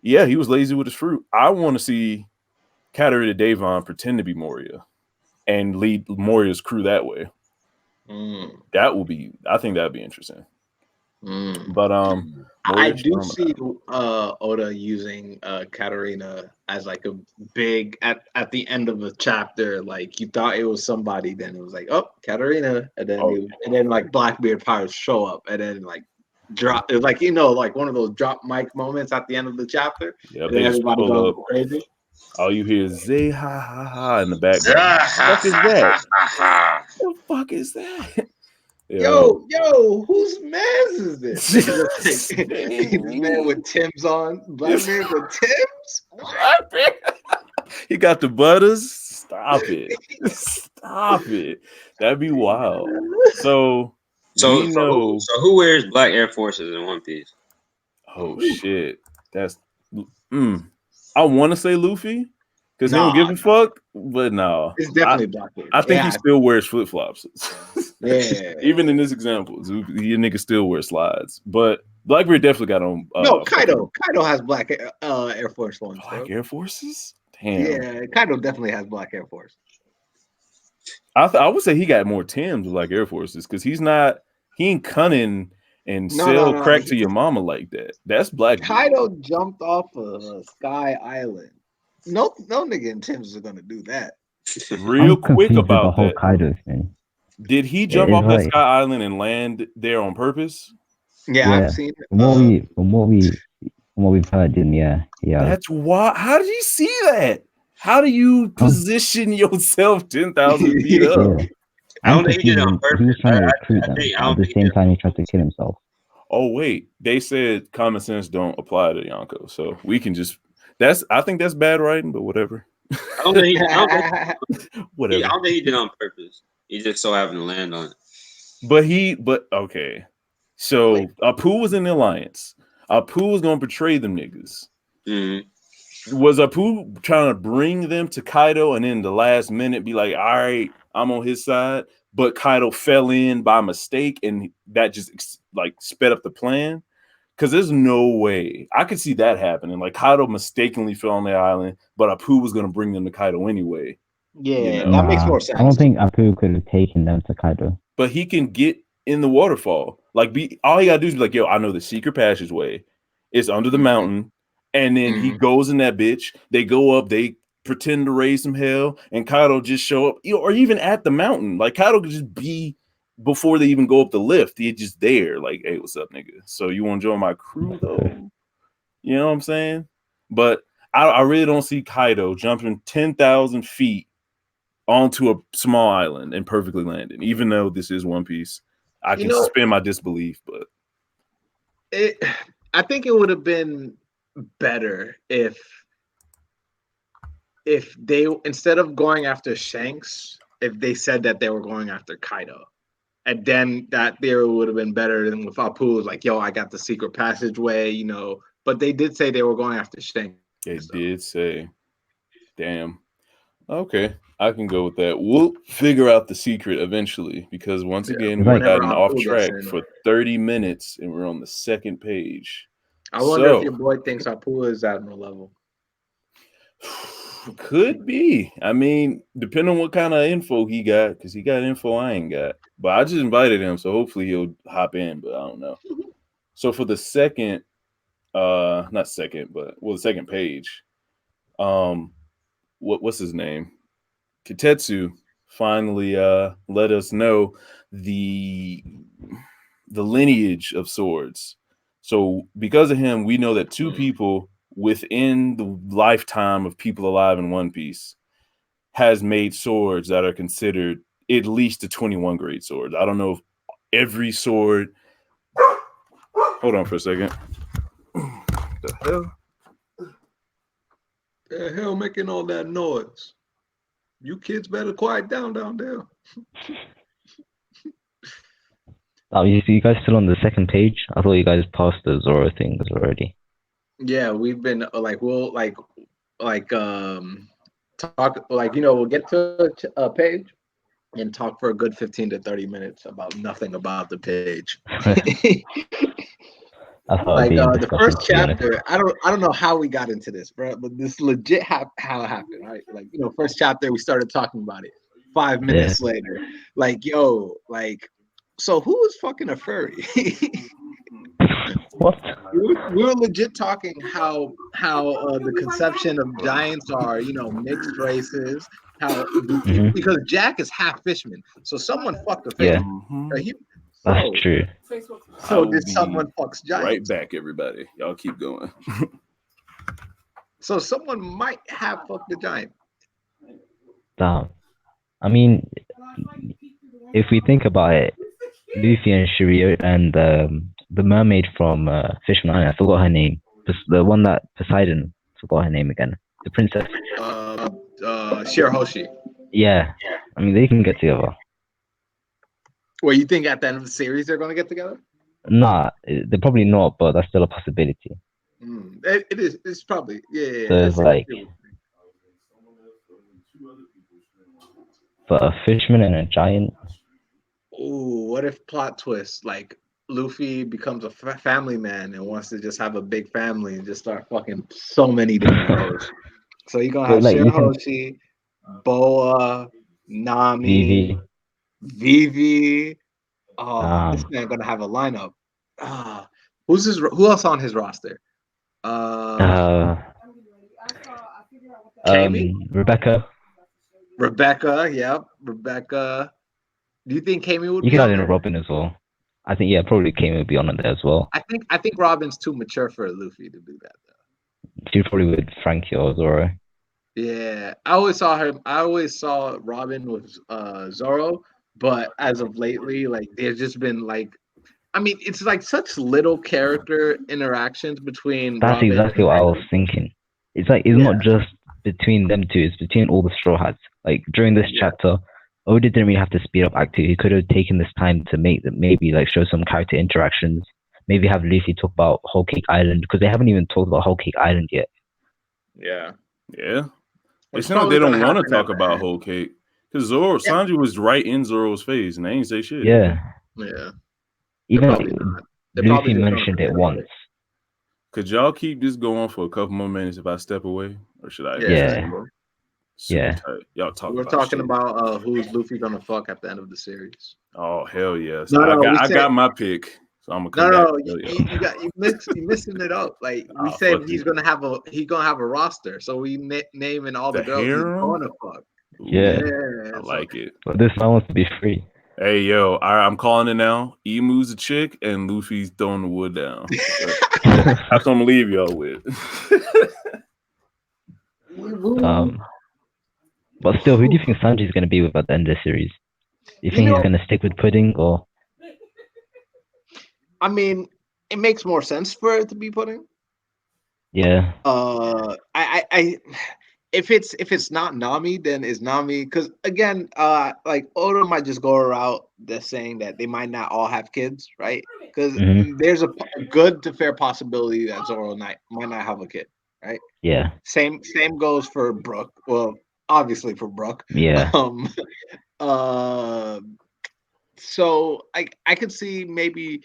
he was lazy with his fruit. I want to see Katarina Devon pretend to be Moria and lead Moria's crew that way. I think that'd be interesting. But I do see Oda using Katarina as like a big at the end of the chapter. Like you thought it was somebody, then it was like, oh, Katarina, and then like Blackbeard pirates show up, and then like drop. It's like, you know, like one of those drop mic moments at the end of the chapter. Yeah, and everybody goes crazy. All you hear is "zay ha ha ha" in the background. What the fuck is that? Yo, whose man's is this? This man with Tim's on. Blackbeard with Tim's? What? He got the butters. Stop it. Stop it. That'd be wild. So who wears black Air Forces in One Piece? Oh shit. That's I want to say Luffy, because he don't give a fuck. But no, It's definitely Blackbeard. I think he Yeah. still wears flip flops. Yeah. Even in this example, your nigga still wears slides. But Blackbeard definitely got on. No, Kaido. Kaido has black Air Force Ones. Black Bro. Air Forces. Damn. Yeah, Kaido definitely has black Air Force. I would say he got more Timbs with like Air Forces because he ain't cunning and sell crack to your mama like that. That's Blackbeard. Kaido jumped off of Sky Island. No nigga in Timbs is gonna do that. Real quick about the whole that. Kaido thing. Did he jump off that Sky Island and land there on purpose? Yeah, I've seen it. From what we've heard, yeah. That's why. How did you see that? How do you position yourself 10,000 feet up? Yeah. I don't think he did it on purpose. He was trying to recruit them. At the same time, he tried to kill himself. Oh wait, they said common sense don't apply to Yonko, so we can just. I think that's bad writing, but whatever. I don't think he did it on purpose. He just so happened to land on it. But okay. So Apu was in the alliance. Apu was gonna betray them niggas. Mm-hmm. Was Apu trying to bring them to Kaido and in the last minute be like, all right, I'm on his side, but Kaido fell in by mistake and that just like sped up the plan? Because there's no way I could see that happening. Like Kaido mistakenly fell on the island, but Apu was gonna bring them to Kaido anyway. Yeah, that makes more sense. I don't think Apu could have taken them to Kaido. But he can get in the waterfall. Like all he gotta do is be like, yo, I know the secret passageway. It's under the mountain. And then he goes in that bitch. They go up, they pretend to raise some hell, and Kaido just show up, or even at the mountain. Like Kaido could just be before they even go up the lift. He's just there, like, hey, what's up, nigga? So you want to join my crew, though? You know what I'm saying? But I really don't see Kaido jumping 10,000 feet onto a small island and perfectly landing, even though this is One Piece. I can suspend my disbelief, but I think it would have been better if they, instead of going after Shanks, if they said that they were going after Kaido, and then that theory would have been better than with Apu was like, yo, I got the secret passageway, but they did say they were going after Shanks. They did say, damn. Okay, I can go with that. We'll figure out the secret eventually because once again, we've gotten off track for 30 minutes and we're on the second page. I wonder if your boy thinks Apu is Admiral level. Could be. I mean, depending on what kind of info he got, because he got info I ain't got. But I just invited him, so hopefully he'll hop in, but I don't know. So for the second, the second page, what's his name? Kitetsu finally let us know the lineage of swords. So because of him, we know that two people within the lifetime of people alive in One Piece has made swords that are considered at least the 21 grade swords. I don't know if every sword. Hold on for a second. The hell? The hell making all that noise? You kids better quiet down there. Oh, you guys still on the second page? I thought you guys passed the Zoro things already. Yeah, we've been talk we'll get to a page and talk for a good 15 to 30 minutes about nothing about the page. The first chapter, I don't know how we got into this, bro, but this legit how it happened, right? First chapter we started talking about it. 5 minutes later, so who is fucking a furry? What? We were legit talking how the conception of giants are, mixed races. Because Jack is half fisherman, so someone fucked a fisherman. Yeah. That's true. So did someone fucks giants? Right back, everybody. Y'all keep going. So someone might have fucked the giant. Damn. I mean, if we think about it, Luffy and Shiryu and the mermaid from Fishman Island, I forgot her name. The one that Poseidon forgot her name again. The princess. Shirahoshi. Yeah. I mean, they can get together. Well, you think at the end of the series they're going to get together? Nah, they're probably not, but that's still a possibility. It is. It's probably, yeah. So it's like, For a fisherman and a giant. Ooh, what if plot twist like Luffy becomes a family man and wants to just have a big family and just start fucking so many different girls. So you're gonna But have like you can Shirahoshi, Boa, Nami, Vivi. Vivi. Oh, this Um, man gonna have a lineup. Who else on his roster? uh, Kami, Rebecca. Rebecca. Yep, Rebecca. Do you think Kami would You be can add on in there? Robin as well. I think probably Kane would be on there as well. I think Robin's too mature for Luffy to do that though. She's probably with Frankie or Zoro. Yeah, I always saw her. I always saw Robin with Zoro, but as of lately, like there's just been like, I mean, it's like such little character interactions between That's Robin exactly what I was thinking. It's like it's not just between them two; it's between all the Straw Hats. Like during this chapter, Oda didn't really have to speed up activity. He could have taken this time to make them maybe like show some character interactions. Maybe have Luffy talk about Whole Cake Island because they haven't even talked about Whole Cake Island yet. Yeah, Yeah. They it's seem like probably they don't gonna want to happen talk at the about end. Whole Cake. Because Sanji was right in Zoro's face and they ain't say shit. Yeah. Yeah, Even probably like, not. They're Luffy probably just gonna mentioned it forget about once. Could y'all keep this going for a couple more minutes if I step away? Or should I? Yeah. Super Yeah. tight. Y'all talk We're about talking shit. about who's Luffy gonna fuck at the end of the series. Oh, hell yes. No, I got my pick. So I'm gonna come back. You missing it up. Like we said, he's gonna have a roster. So we naming all the girls he's gonna fuck. Yeah. I like it. But this man wants to be free. Hey yo, I'm calling it now. Emu's a chick and Luffy's throwing the wood down. That's what I'm gonna leave y'all with. But still, who do you think Sanji's gonna be with at the end of the series? Do you think he's gonna stick with Pudding or? I mean, it makes more sense for it to be Pudding. Yeah. I if it's not Nami, then it's Nami. Because again, like Oda might just go around that's saying that they might not all have kids, right? Because there's a good to fair possibility that Zoro might not have a kid, right? Yeah. Same goes for Brook. Well, obviously for Brook. Yeah. So I could see maybe.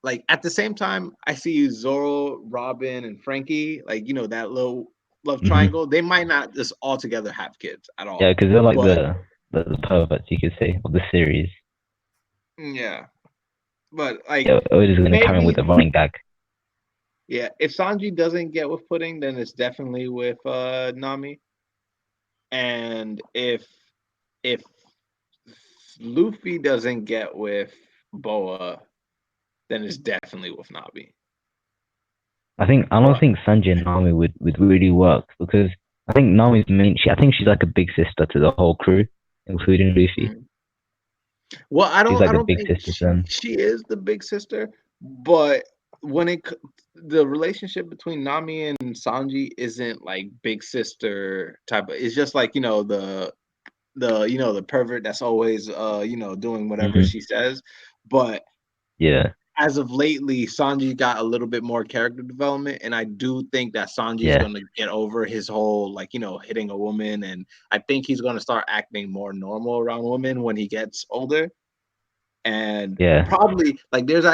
Like at the same time, I see Zoro, Robin, and Frankie, like that little love triangle. They might not just all together have kids at all. Yeah, because they're like the perverts, you could say, of the series. Yeah, but like Oda's gonna carry on with the running gag. Yeah, if Sanji doesn't get with Pudding, then it's definitely with Nami. And if Luffy doesn't get with Boa, then it's definitely with Nami. I don't think Sanji and Nami would really work because I think Nami's I think she's like a big sister to the whole crew, including Luffy. Well, I don't big think sister she is the big sister, but when the relationship between Nami and Sanji isn't like big sister type of. It's just like the pervert that's always doing whatever she says, but yeah. As of lately, Sanji got a little bit more character development, and I do think that Sanji's going to get over his whole hitting a woman, and I think he's going to start acting more normal around women when he gets older. And probably there's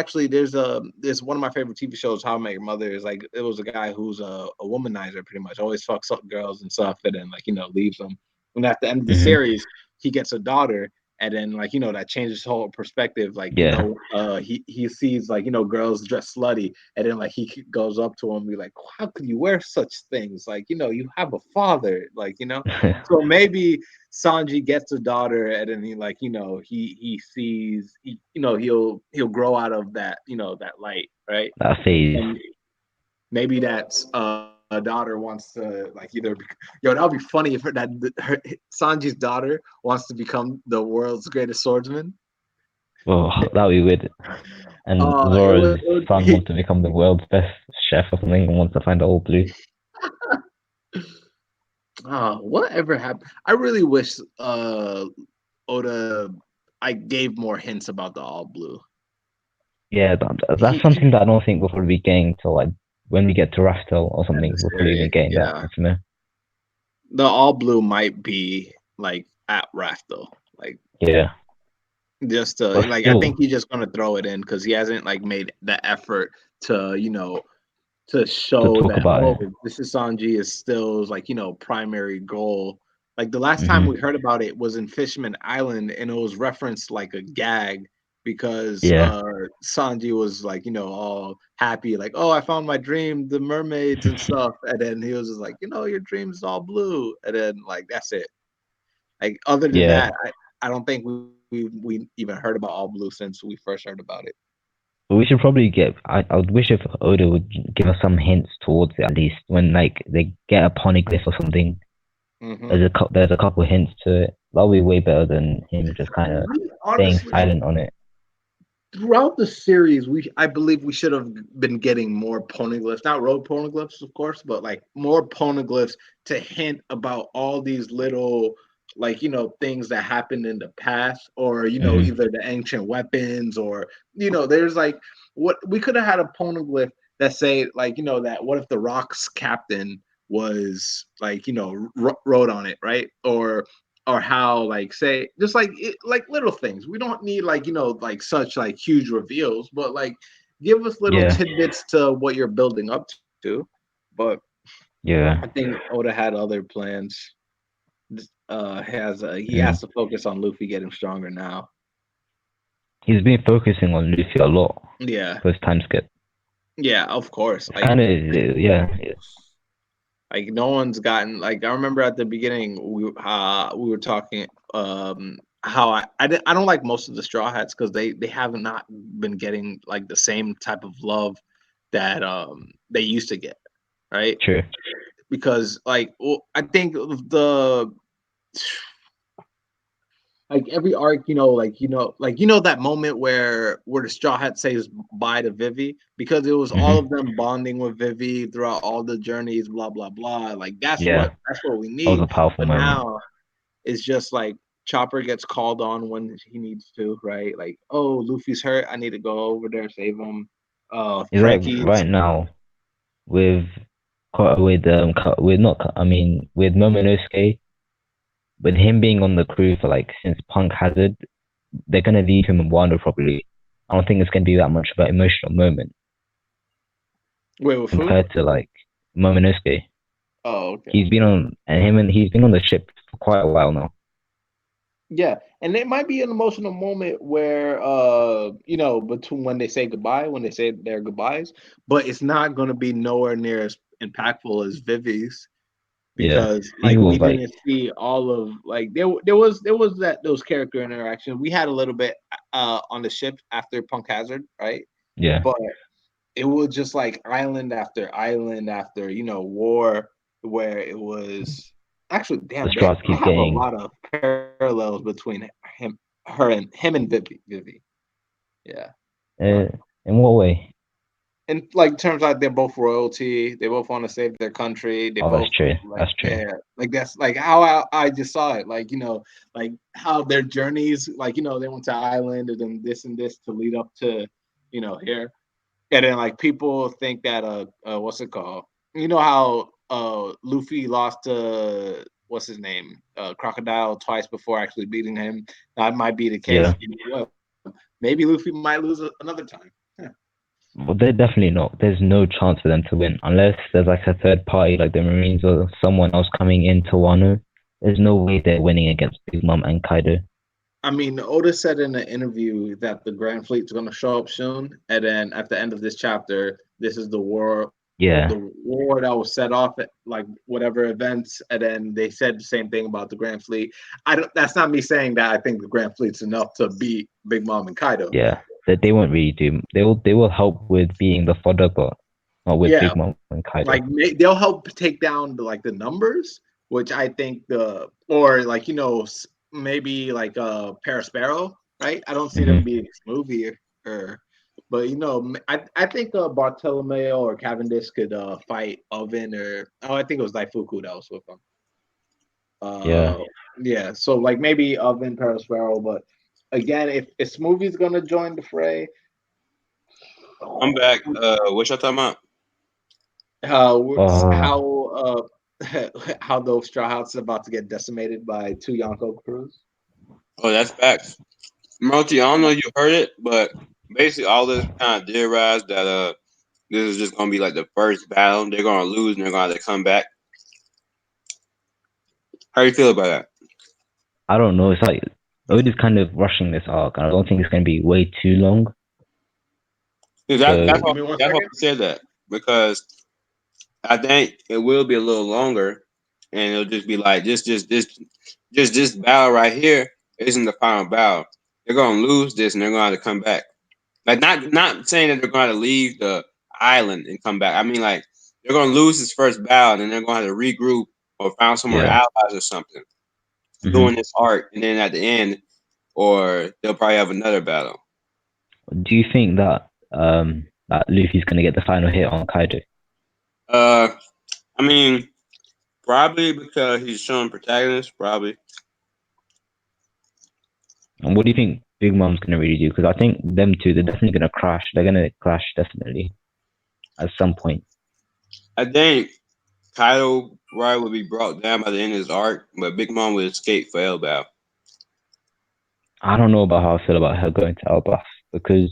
one of my favorite TV shows, How I Met Your Mother, is like it was a guy who's a womanizer, pretty much always fucks up girls and stuff, and then leaves them. And at the end of the series, he gets a daughter. And then, that changes his whole perspective. He sees, girls dress slutty. And then, he goes up to him and be like, how could you wear such things? You have a father. So maybe Sanji gets a daughter and then he sees, he'll grow out of that, that light, right? That phase. And maybe that's a daughter wants to either that would be funny if her Sanji's daughter wants to become the world's greatest swordsman. Well, that would be weird. And Zoro's son wants to become the world's best chef or something and wants to find the All Blue. Whatever happened? I really wish Oda gave more hints about the All Blue. Yeah, that's something that I don't think we'll probably be getting till when we get to Raftel or something, we'll probably be getting that. The All Blue might be at Raph though. Like Yeah. just to But like I still, think he's just gonna throw it in because he hasn't like made the effort to to to show talk that about it. this is Sanji is still his, like primary goal. Like the last time Hmm. we heard about it was in Fishman Island, and it was referenced like a gag because Yeah. Sanji was like all happy, like, oh, I found my dream, the mermaids and stuff, and then he was just like, your dream's all blue, and then like that's it. Like other than Yeah. that, I don't think we even heard about All Blue since we first heard about it. But we should probably get. I would wish if Oda would give us some hints towards it at least when like they get a poneglyph or something. Hmm. There's a couple hints to it. That'll be way better than him just kind of staying Honestly, silent on it. throughout the series, I believe we should have been getting more poneglyphs, not road poneglyphs, of course, but like more poneglyphs to hint about all these little things that happened in the past, or Hmm. either the ancient weapons, or there's like what we could have had a poneglyph that say like that what if the Rock's captain was like wrote on it, right? Or how like say just like like little things. We don't need like like such like huge reveals, but like give us little Yeah. tidbits to what you're building up to. But Yeah. I think Oda had other plans. He Mm. has to focus on Luffy getting stronger now. He's been focusing on Luffy a lot Yeah, for his time skip. yeah, of course. It's kind of yeah. Like no one's gotten like I remember at the beginning we were talking how I don't like most of the Straw Hats because they have not been getting like the same type of love that they used to get, right? True. Because like I think the like every arc, that moment where the Straw Hat says bye to Vivi because it was all of Hmm. them bonding with Vivi throughout all the journeys, blah blah blah. Like Yeah. that's what we That was need. a powerful But moment. now it's just like Chopper gets called on when he needs to, right? Like, oh, Luffy's hurt, I need to go over there save him. It's like Frankie's right now with with not I mean with Momonosuke, with him being on the crew for like since Punk Hazard, they're gonna leave him in Wano probably. I don't think it's gonna be that much of an emotional moment wait with who? compared to like Momonosuke. Oh, okay. He's been on the ship for quite a while now. Yeah, and it might be an emotional moment where between when they say goodbye, when they say their goodbyes, but it's not going to be nowhere near as impactful as Vivi's Yeah. because He like we was like didn't see all of like there was those character interactions. We had a little bit on the ship after Punk Hazard, right? yeah. But it was just like island after war where it was actually The damn straws they keep have a getting lot of parallels between him and Vivi. Yeah. uh, in what way? And like turns out they're both royalty, they both want to save their country, they Oh, both that's true. like That's true. like that's like how I just saw it, like like how their journeys, like they went to island and then this and this to lead up to here. And then like people think that what's it called? You know how Luffy lost to what's his name? Crocodile twice before actually beating him. That might be the case. Yeah. Well, maybe Luffy might lose another time. Yeah. Well, they're definitely not. There's no chance for them to win unless there's like a third party, like the Marines or someone else coming into Wano. There's no way they're winning against Big Mom and Kaido. I mean, Oda said in an interview that the Grand Fleet's going to show up soon, and then at the end of this chapter, this is the war Yeah. that was set off at like whatever events, and then they said the same thing about the Grand Fleet. I don't. That's not me saying that I think the Grand Fleet's enough to beat Big Mom and Kaido. Yeah. That they won't really do. They will help with being the fodder, but not with Yeah, Big Mom and Kaido. like they'll help take down like the numbers, which I think or like maybe like Parasparrow, right? I don't see them being this movie or but I think Bartolomeo or Cavendish could fight Oven or I think it was Daifuku that was with them. Yeah. Yeah, so like maybe Oven Parasparrow, but again, if Smoothie's gonna join the fray, I'm back. What y'all talking about? how Uh, how how those Straw Hats is about to get decimated by 2 Yonko crews. Oh, that's facts. Multi, I don't know if you heard it, but basically all this kind of theorized that this is just gonna be like the first battle. They're gonna lose and they're gonna have to come back. How do you feel about that? I don't know. It's like Oda's kind of rushing this arc, and I don't think it's going to be way too long. That's Give why me 1 I second. said that because I think it will be a little longer, and it'll just be like this battle right here isn't the final battle. They're gonna lose this, and they're gonna have to come back. Like not saying that they're gonna leave the island and come back. I mean like they're gonna lose this first battle, and then they're gonna have to regroup or find some more Yeah. allies or something Mhm. doing this arc, and then at the end, or they'll probably have another battle. Do you think that that Luffy's going to get the final hit on Kaido? I mean, probably because he's showing protagonist, probably. And what do you think Big Mom's going to really do? Because I think them two, they're definitely going to crash. They're going to crash definitely at some point. I think Kaido right would be brought down by the end of his arc, but Big Mom would escape for Elbaf. I don't know about how I feel about her going to Elbaf because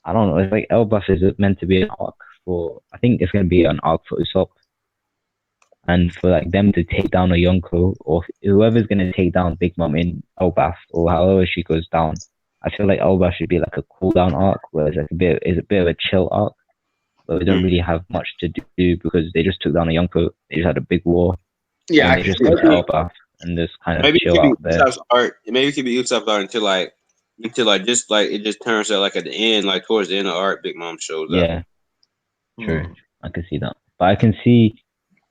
I don't know. It's like Elbaf is meant to be an arc for. I think it's going to be an arc for Usopp, and for like them to take down a Yonko or whoever's going to take down Big Mom in Elbaf or however she goes down. I feel like Elbaf should be like a cool down arc, where it's like a bit of a chill arc, but we don't really have much to do because they just took down a Yonko. They just had a big war. Yeah, and I they can just see go to that. Elbaf and just kind of Maybe it chill could be out there. Usopp's art. Maybe it could be Usopp's art until just like it just turns out like at the end, like towards the end of the art, Big Mom shows up. Yeah, true. I can see that, but I can see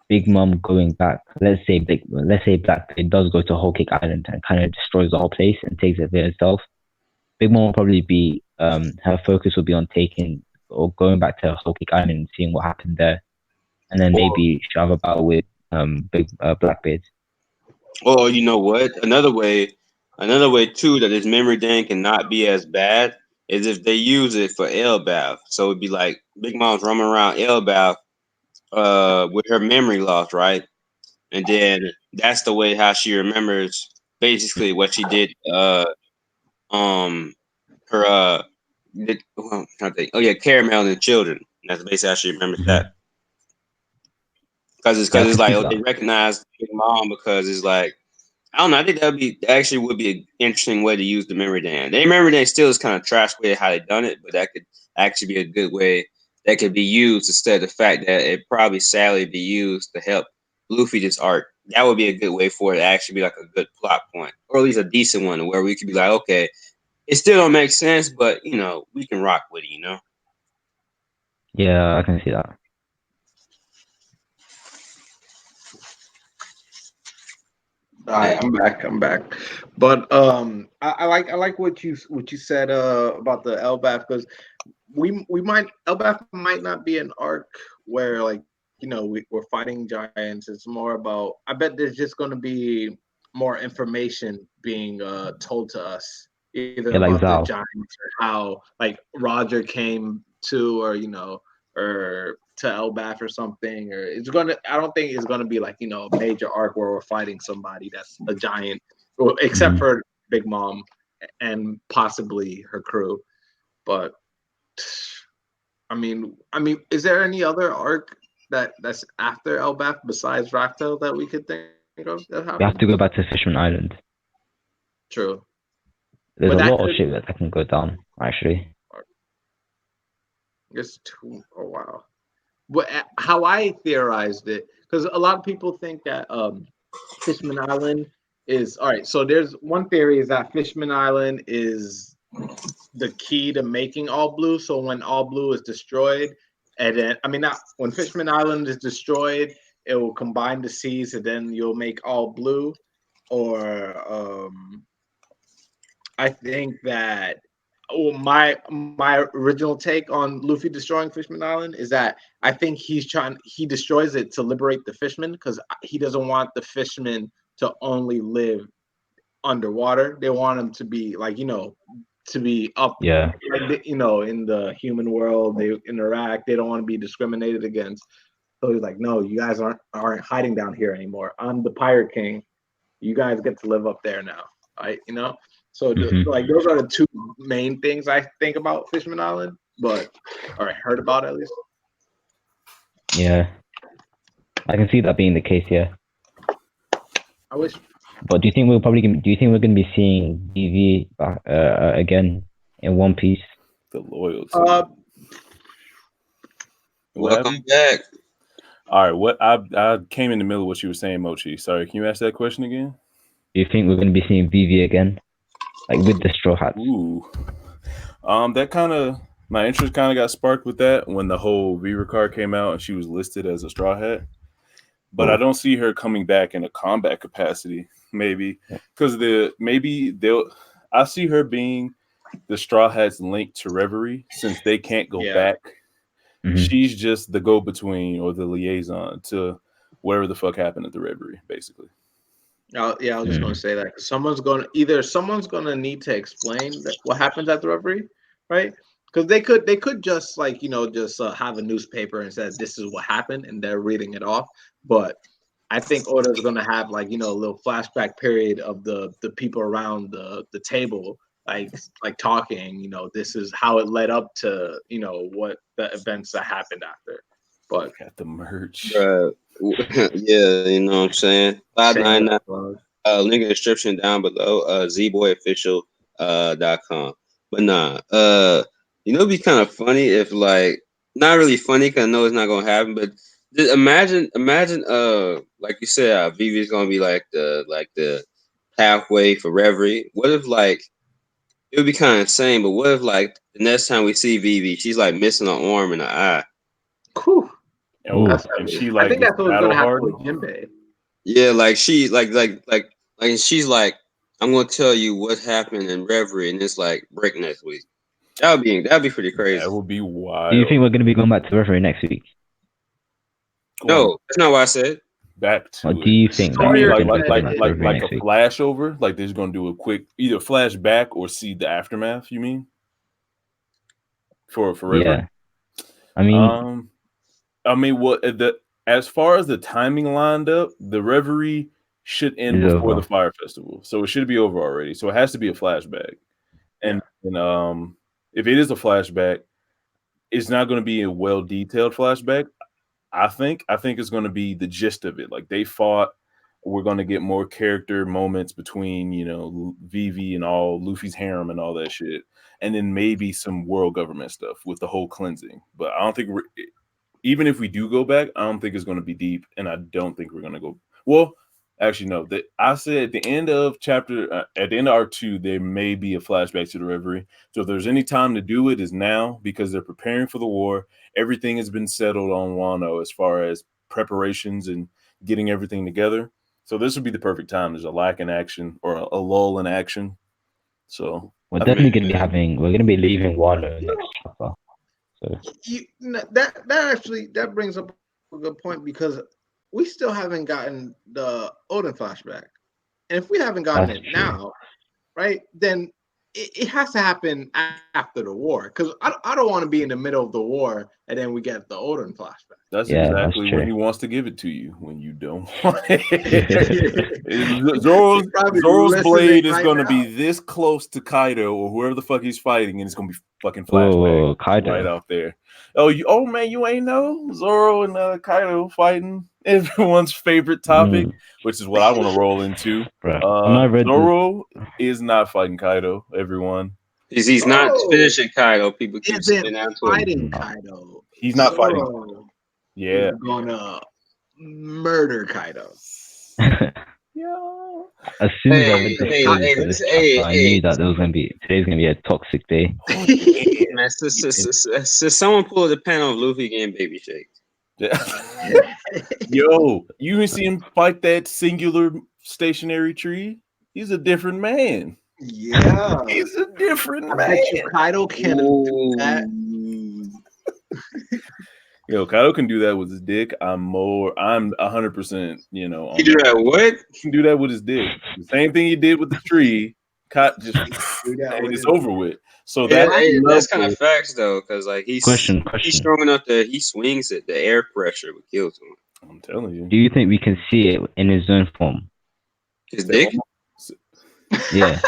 Big Mom going back. Let's say Blackbeard does go to Whole Cake Island and kind of destroys the whole place and takes it for itself. Big Mom will probably be her focus will be on taking or going back to Whole Cake Island and seeing what happened there, and then maybe she'll have a battle with Blackbeard. Or you know what? Another way too that this memory thing cannot be as bad is if they use it for Elbaf. So it'd be like Big Mom's roaming around Elbaf with her memory loss, right? And then that's the way how she remembers basically what she did her Caramel and the Children. That's basically how she remembers that. Because it's like they recognize Big Mom because it's like I don't know. I think that would be an interesting way to use the memory dam. The memory dam still is kind of trash way how they done it, but that could actually be a good way that could be used instead of the fact that it probably sadly be used to help Luffy this arc. That would be a good way for it to actually be like a good plot point, or at least a decent one where we could be like, okay, it still don't make sense, but you know, we can rock with it, you know? Yeah, I can see that. All right, I'm back. But I like what you said about the Elbaf because Elbaf might not be an arc where like we're fighting giants. It's more about I bet there's just going to be more information being told to us either like about Zal. the giants or how like Roger came to or to Elbaf or something, or I don't think it's gonna be like a major arc where we're fighting somebody that's a giant, except for Big Mom and possibly her crew. But I mean, is there any other arc that's after Elbaf besides Raftel that we could think of that happened? We have to go back to Fishman Island. True. There's a lot of shit that can go down, actually. It's too. Oh wow. But how I theorized it, because a lot of people think that Fishman Island is all right. So there's one theory is that Fishman Island is the key to making All Blue. So when All Blue is destroyed, and then not when Fishman Island is destroyed, it will combine the seas, and then you'll make All Blue. Or I think that. Oh, my original take on Luffy destroying Fishman Island is that I think he destroys it to liberate the fishmen because he doesn't want the fishmen to only live underwater. They want them to be to be up, in the human world. They interact. They don't want to be discriminated against. So he's like, no, you guys aren't hiding down here anymore. I'm the Pirate King. You guys get to live up there now, right? You know. So like those are the two main things I think about Fishman Island, but or I heard about at least. Yeah, I can see that being the case. Yeah. I wish. But do you think we're going to be seeing VV again in One Piece? The loyalty. Welcome back. All right, what I came in the middle of what you were saying, Mochi. Sorry, can you ask that question again? Do you think we're going to be seeing VV again, like with the Straw Hats? Ooh, that kind of my interest kind of got sparked with that when the whole Viva card came out and she was listed as a Straw Hat. But I don't see her coming back in a combat capacity. Maybe because I see her being the Straw Hats linked to Reverie since they can't go back. Mm-hmm. She's just the go-between or the liaison to whatever the fuck happened at the Reverie, basically. I was just going to say that someone's going to need to explain what happens at the Reverie, right? Because they could just like have a newspaper and say this is what happened and they're reading it off, but I think Oda's going to have like a little flashback period of the people around the table. Like talking, this is how it led up to, what the events that happened after. But got the merch. Yeah, you know what I'm saying? 599. Link in the description down below. zboyofficial.com. But nah, it'd be kind of funny if like not really funny because I know it's not gonna happen, but just imagine, like you said, Vivi is gonna be like the halfway for Reverie. What if like it would be kind of insane, but what if like the next time we see Vivi, she's like missing an arm and an eye? Cool. And she like I think that's what's gonna happen with Jinbei. Yeah, like she like she's like, I'm gonna tell you what happened in Reverie, and it's like break next week. That'd be pretty crazy. That would be wild. Do you think we're gonna be going back to Reverie next week? No, that's not what I said. Back to. Or do you think like a flashover? Like they're just gonna do a quick either flashback or see the aftermath. You mean for Reverie? Yeah. As far as the timing lined up, the Reverie should end before the Fire Festival, so it should be over already. So it has to be a flashback, and if it is a flashback, it's not going to be a well detailed flashback. I think it's going to be the gist of it. Like they fought. We're going to get more character moments between Vivi and all Luffy's harem and all that shit, and then maybe some world government stuff with the whole cleansing. But I don't think even if we do go back, I don't think it's going to be deep, and I don't think we're going to go. Well, actually, no. I said at the end of at the end of Arc 2, there may be a flashback to the Reverie. So if there's any time to do it, is now because they're preparing for the war. Everything has been settled on Wano as far as preparations and getting everything together. So this would be the perfect time. There's a lack in action or a lull in action. So we're definitely going to be leaving Wano next chapter. So that brings up a good point because we still haven't gotten the Oden flashback, and if we haven't gotten it now, right, then it has to happen after the war because I don't want to be in the middle of the war and then we get the Oden flashback. That's exactly when he wants to give it to you when you don't want it. Zoro's blade is going to be this close to Kaido or whoever the fuck he's fighting, and it's going to be fucking flashback Kaido right out there. Oh man, you ain't know Zoro and Kaido fighting, everyone's favorite topic, which is what I want to roll into. Zoro is not fighting Kaido. Everyone, he's not finishing Kaido. People keep saying that fighting Kaido. He's not fighting. Yeah, he's gonna murder Kaido. Yeah. As soon as I knew that today's gonna be a toxic day. Someone pull the pen on Luffy getting baby shaked. Yo, you didn't see him fight that singular stationary tree? He's a different man. Yeah, he's a different man. I bet you Kaido can do that. Yo, Kaido can do that with his dick. I'm 100%, He do that what? He can do that with his dick. The same thing he did with the tree Just and it's over with. So Yeah, that's level- kind of facts though, because like he's Question. strong enough that he swings it. The air pressure would kill him. I'm telling you. Do you think we can see it in his zone form? His dick. Yeah.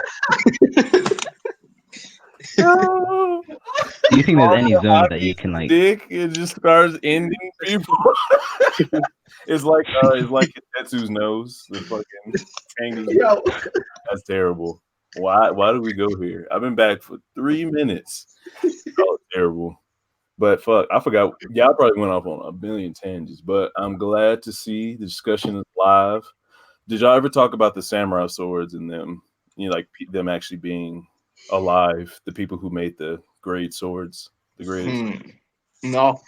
No. Do you think there's any zone that you can like? Dick, it just starts ending people. It's like Tetsu's nose. The fucking hanging. Yo. That's terrible. Why did we go here? I've been back for 3 minutes. Oh, terrible. But fuck, I forgot. Y'all probably went off on a billion tangents, but I'm glad to see the discussion is live. Did y'all ever talk about the samurai swords and them, like them actually being alive? The people who made the great swords, the greatest. No. All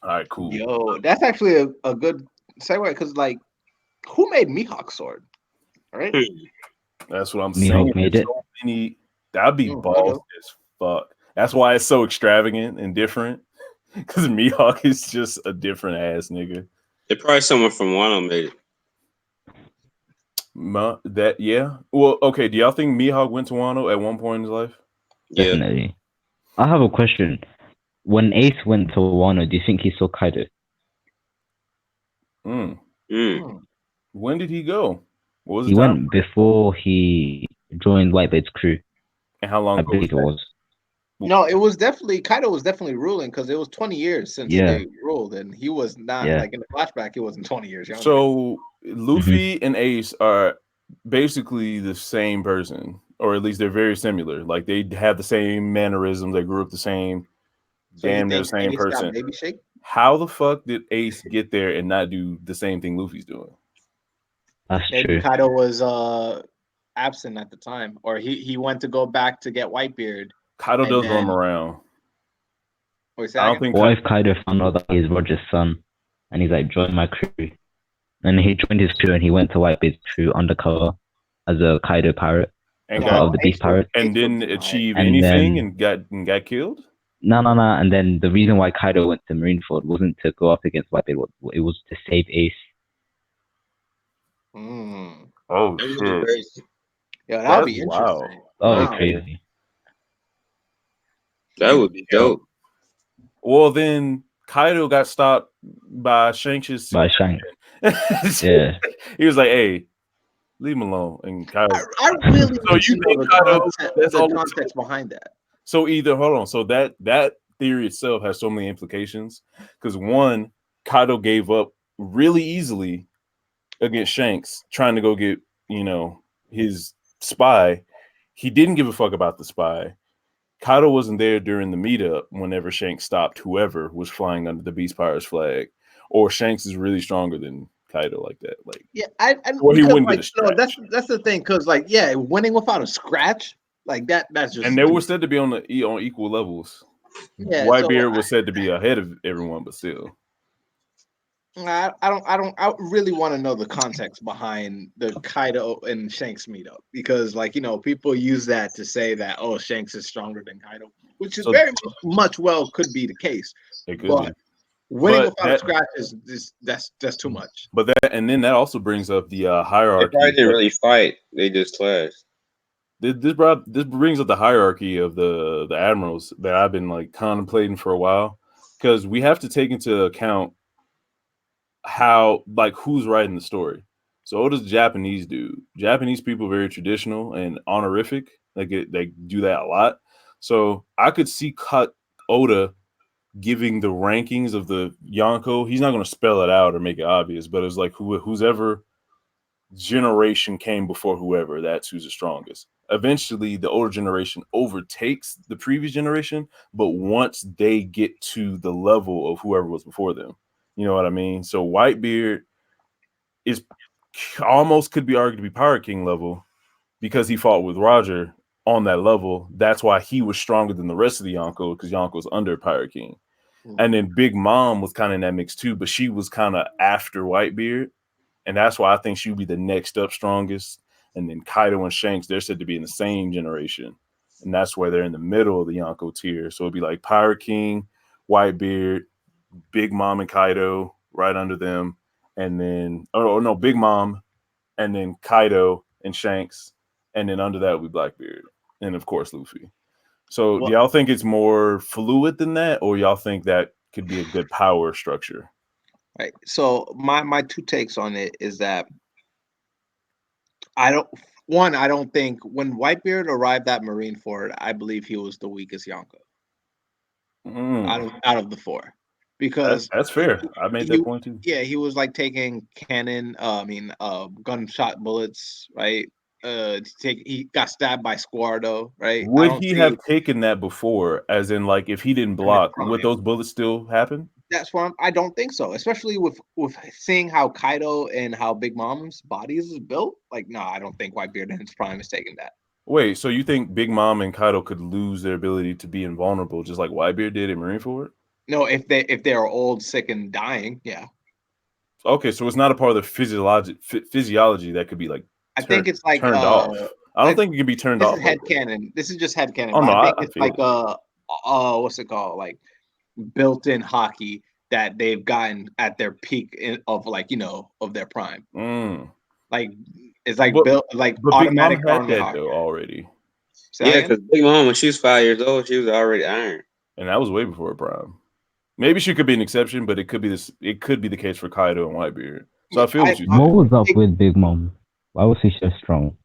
right, cool. Yo, that's actually a good segue because, like, who made Mihawk's sword? Right? That's what I'm Mihawk saying. made it. So many, that'd be balls as fuck. That's why it's so extravagant and different. Because Mihawk is just a different ass nigga. It probably someone from Wano made it. Yeah. Well, okay. Do y'all think Mihawk went to Wano at one point in his life? Yeah. Definitely. I have a question. When Ace went to Wano, do you think he saw Kaido? When did he go? What was He went before he joined Whitebeard's crew. And how long I ago believe it was. No, it was definitely Kaido was definitely ruling because it was 20 years since they ruled, and he was not like in the flashback. It wasn't 20 years younger. So Luffy and Ace are basically the same person, or at least they're very similar. Like they have the same mannerisms. They grew up the same. Damn, they're the same person. Baby Shake? How the fuck did Ace get there and not do the same thing Luffy's doing? That's Maybe true. Kaido was absent at the time, or he went to go back to get Whitebeard. Kaido does roam around. I don't think. What if Kaido found out that he's Roger's son, and he's like, join my crew, and he joined his crew and he went to Whitebeard's crew undercover as a Kaido pirate, and part of the Beast Pirate, and didn't achieve anything and got killed. No. And then the reason why Kaido went to Marineford wasn't to go up against Whitebeard; it was to save Ace. Oh shit! Yeah, that would be interesting. Oh, crazy. That would be dope. Well, then Kaido got stopped by Shanks'. By Shanks. Yeah. He was like, "Hey, leave him alone." And Kaido. I really so you think Kaido? That's all the context behind that. So hold on. So that theory itself has so many implications. Because one, Kaido gave up really easily against Shanks, trying to go get his spy. He didn't give a fuck about the spy. Kaido wasn't there during the meetup whenever Shanks stopped whoever was flying under the Beast Pirates flag, or Shanks is really stronger than Kaido like that. Like, yeah, well, he wouldn't get a scratch. No, that's the thing, because winning without a scratch, that's just. And they were said to be on equal levels. Yeah, Whitebeard was said to be ahead of everyone, but still. I really want to know the context behind the Kaido and Shanks meetup, because people use that to say that Shanks is stronger than Kaido, which is very much could be the case. It could but winning without a scratch is that's too much. But that also brings up the hierarchy. They didn't really fight; they just clashed. This brings up the hierarchy of the admirals that I've been contemplating for a while, because we have to take into account how who's writing the story. So Oda's a Japanese dude. Japanese people are very traditional and honorific. They do that a lot. So I could see Oda giving the rankings of the Yonko. He's not going to spell it out or make it obvious, but it's like who's ever generation came before whoever, that's who's the strongest. Eventually the older generation overtakes the previous generation, but once they get to the level of whoever was before them. You know what I mean? So Whitebeard is almost could be argued to be Pirate King level because he fought with Roger on that level. That's why he was stronger than the rest of the Yonko, because Yonko's under Pirate King. And then Big Mom was kind of in that mix too, but she was kind of after Whitebeard. And that's why I think she would be the next up strongest. And then Kaido and Shanks, they're said to be in the same generation. And that's where they're in the middle of the Yonko tier. So it'd be like Pirate King, Whitebeard, Big Mom and Kaido right under them, and then Big Mom, and then Kaido and Shanks, and then under that would be Blackbeard, and of course Luffy. So Well- do y'all think it's more fluid than that, or y'all think that could be a good power structure? Right. So my two takes on it is that I don't think when Whitebeard arrived at Marineford, I believe he was the weakest Yonko out of the four. Because That's fair. I made that point too. yeah, he was like taking gunshot bullets, right? He got stabbed by Squardo, right? Would he have taken that before, as in like if he didn't block, would those bullets still happen? That's why I don't think so, especially with seeing how Kaido and how Big Mom's bodies is built. Like, no, I don't think Whitebeard in his prime is taking that. Wait, so you think Big Mom and Kaido could lose their ability to be invulnerable, just like Whitebeard did in Marineford? No, if they are old, sick, and dying, yeah. Okay, so it's not a part of the physiology that could be like. I think it's like turned off. I don't think it can be turned off. This is headcanon. This is just headcanon. Oh, no, I think I it's feel like what's it called? Like built-in hockey that they've gotten at their peak of their prime. Like it's like built like automatic Big Mom had that hockey. though already. Yeah, because Big Mom, when she was 5 years old, she was already iron, and that was way before her prime. Maybe she could be an exception, but it could be this. It could be the case for Kaido and Whitebeard. So I feel what you said. What was up with Big Mom? Why was she so strong?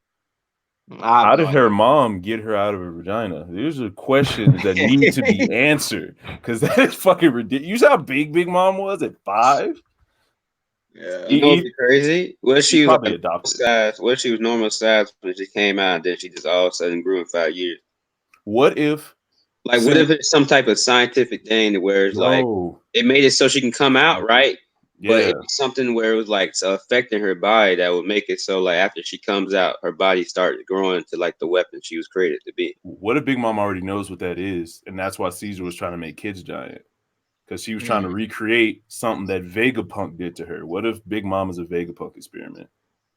How did her mom get her out of her vagina? These are questions that need to be answered because that is fucking ridiculous. You saw how big Mom was at 5? Yeah, you know what'd be crazy? What if she was like adopted size? What if she was normal size when she came out, and then she just all of a sudden grew in 5 years? What if? Like, what if it's some type of scientific thing where it's like it made it so she can come out, right? Yeah. But it's something where it was like affecting her body that would make it so like after she comes out, her body started growing to like the weapon she was created to be. What if Big Mom already knows what that is, and that's why Caesar was trying to make kids giant? Because she was trying to recreate something that Vegapunk did to her. What if Big Mom is a Vegapunk experiment?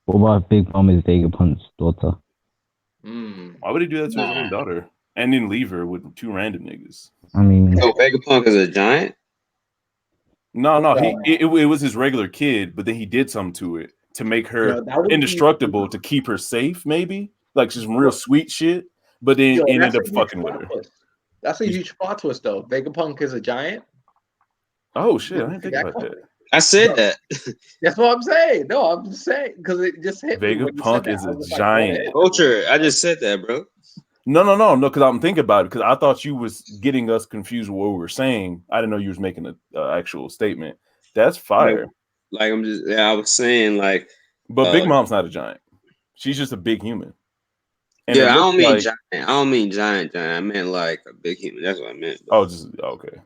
What about Big Mom is Vegapunk's daughter? Why would he do that to his own daughter? And then leave her with 2 random niggas. I mean, so Vegapunk is a giant? No, it was his regular kid, but then he did something to it to make her indestructible to keep her safe, maybe like some real sweet shit. But then ended up fucking with her. That's a huge plot twist, though. Vegapunk is a giant. Oh shit! I didn't think about that. I said that. That's what I'm saying. No, I'm just saying because it just hit me. Vegapunk is a giant. Culture. I just said that, bro. No. Because I'm thinking about it. Because I thought you was getting us confused with what we were saying. I didn't know you was making an actual statement. That's fire. Like I'm just. Yeah, I was saying like. But Big Mom's not a giant. She's just a big human. And yeah, I don't mean giant. I don't mean giant. I meant like a big human. That's what I meant. Oh, just okay.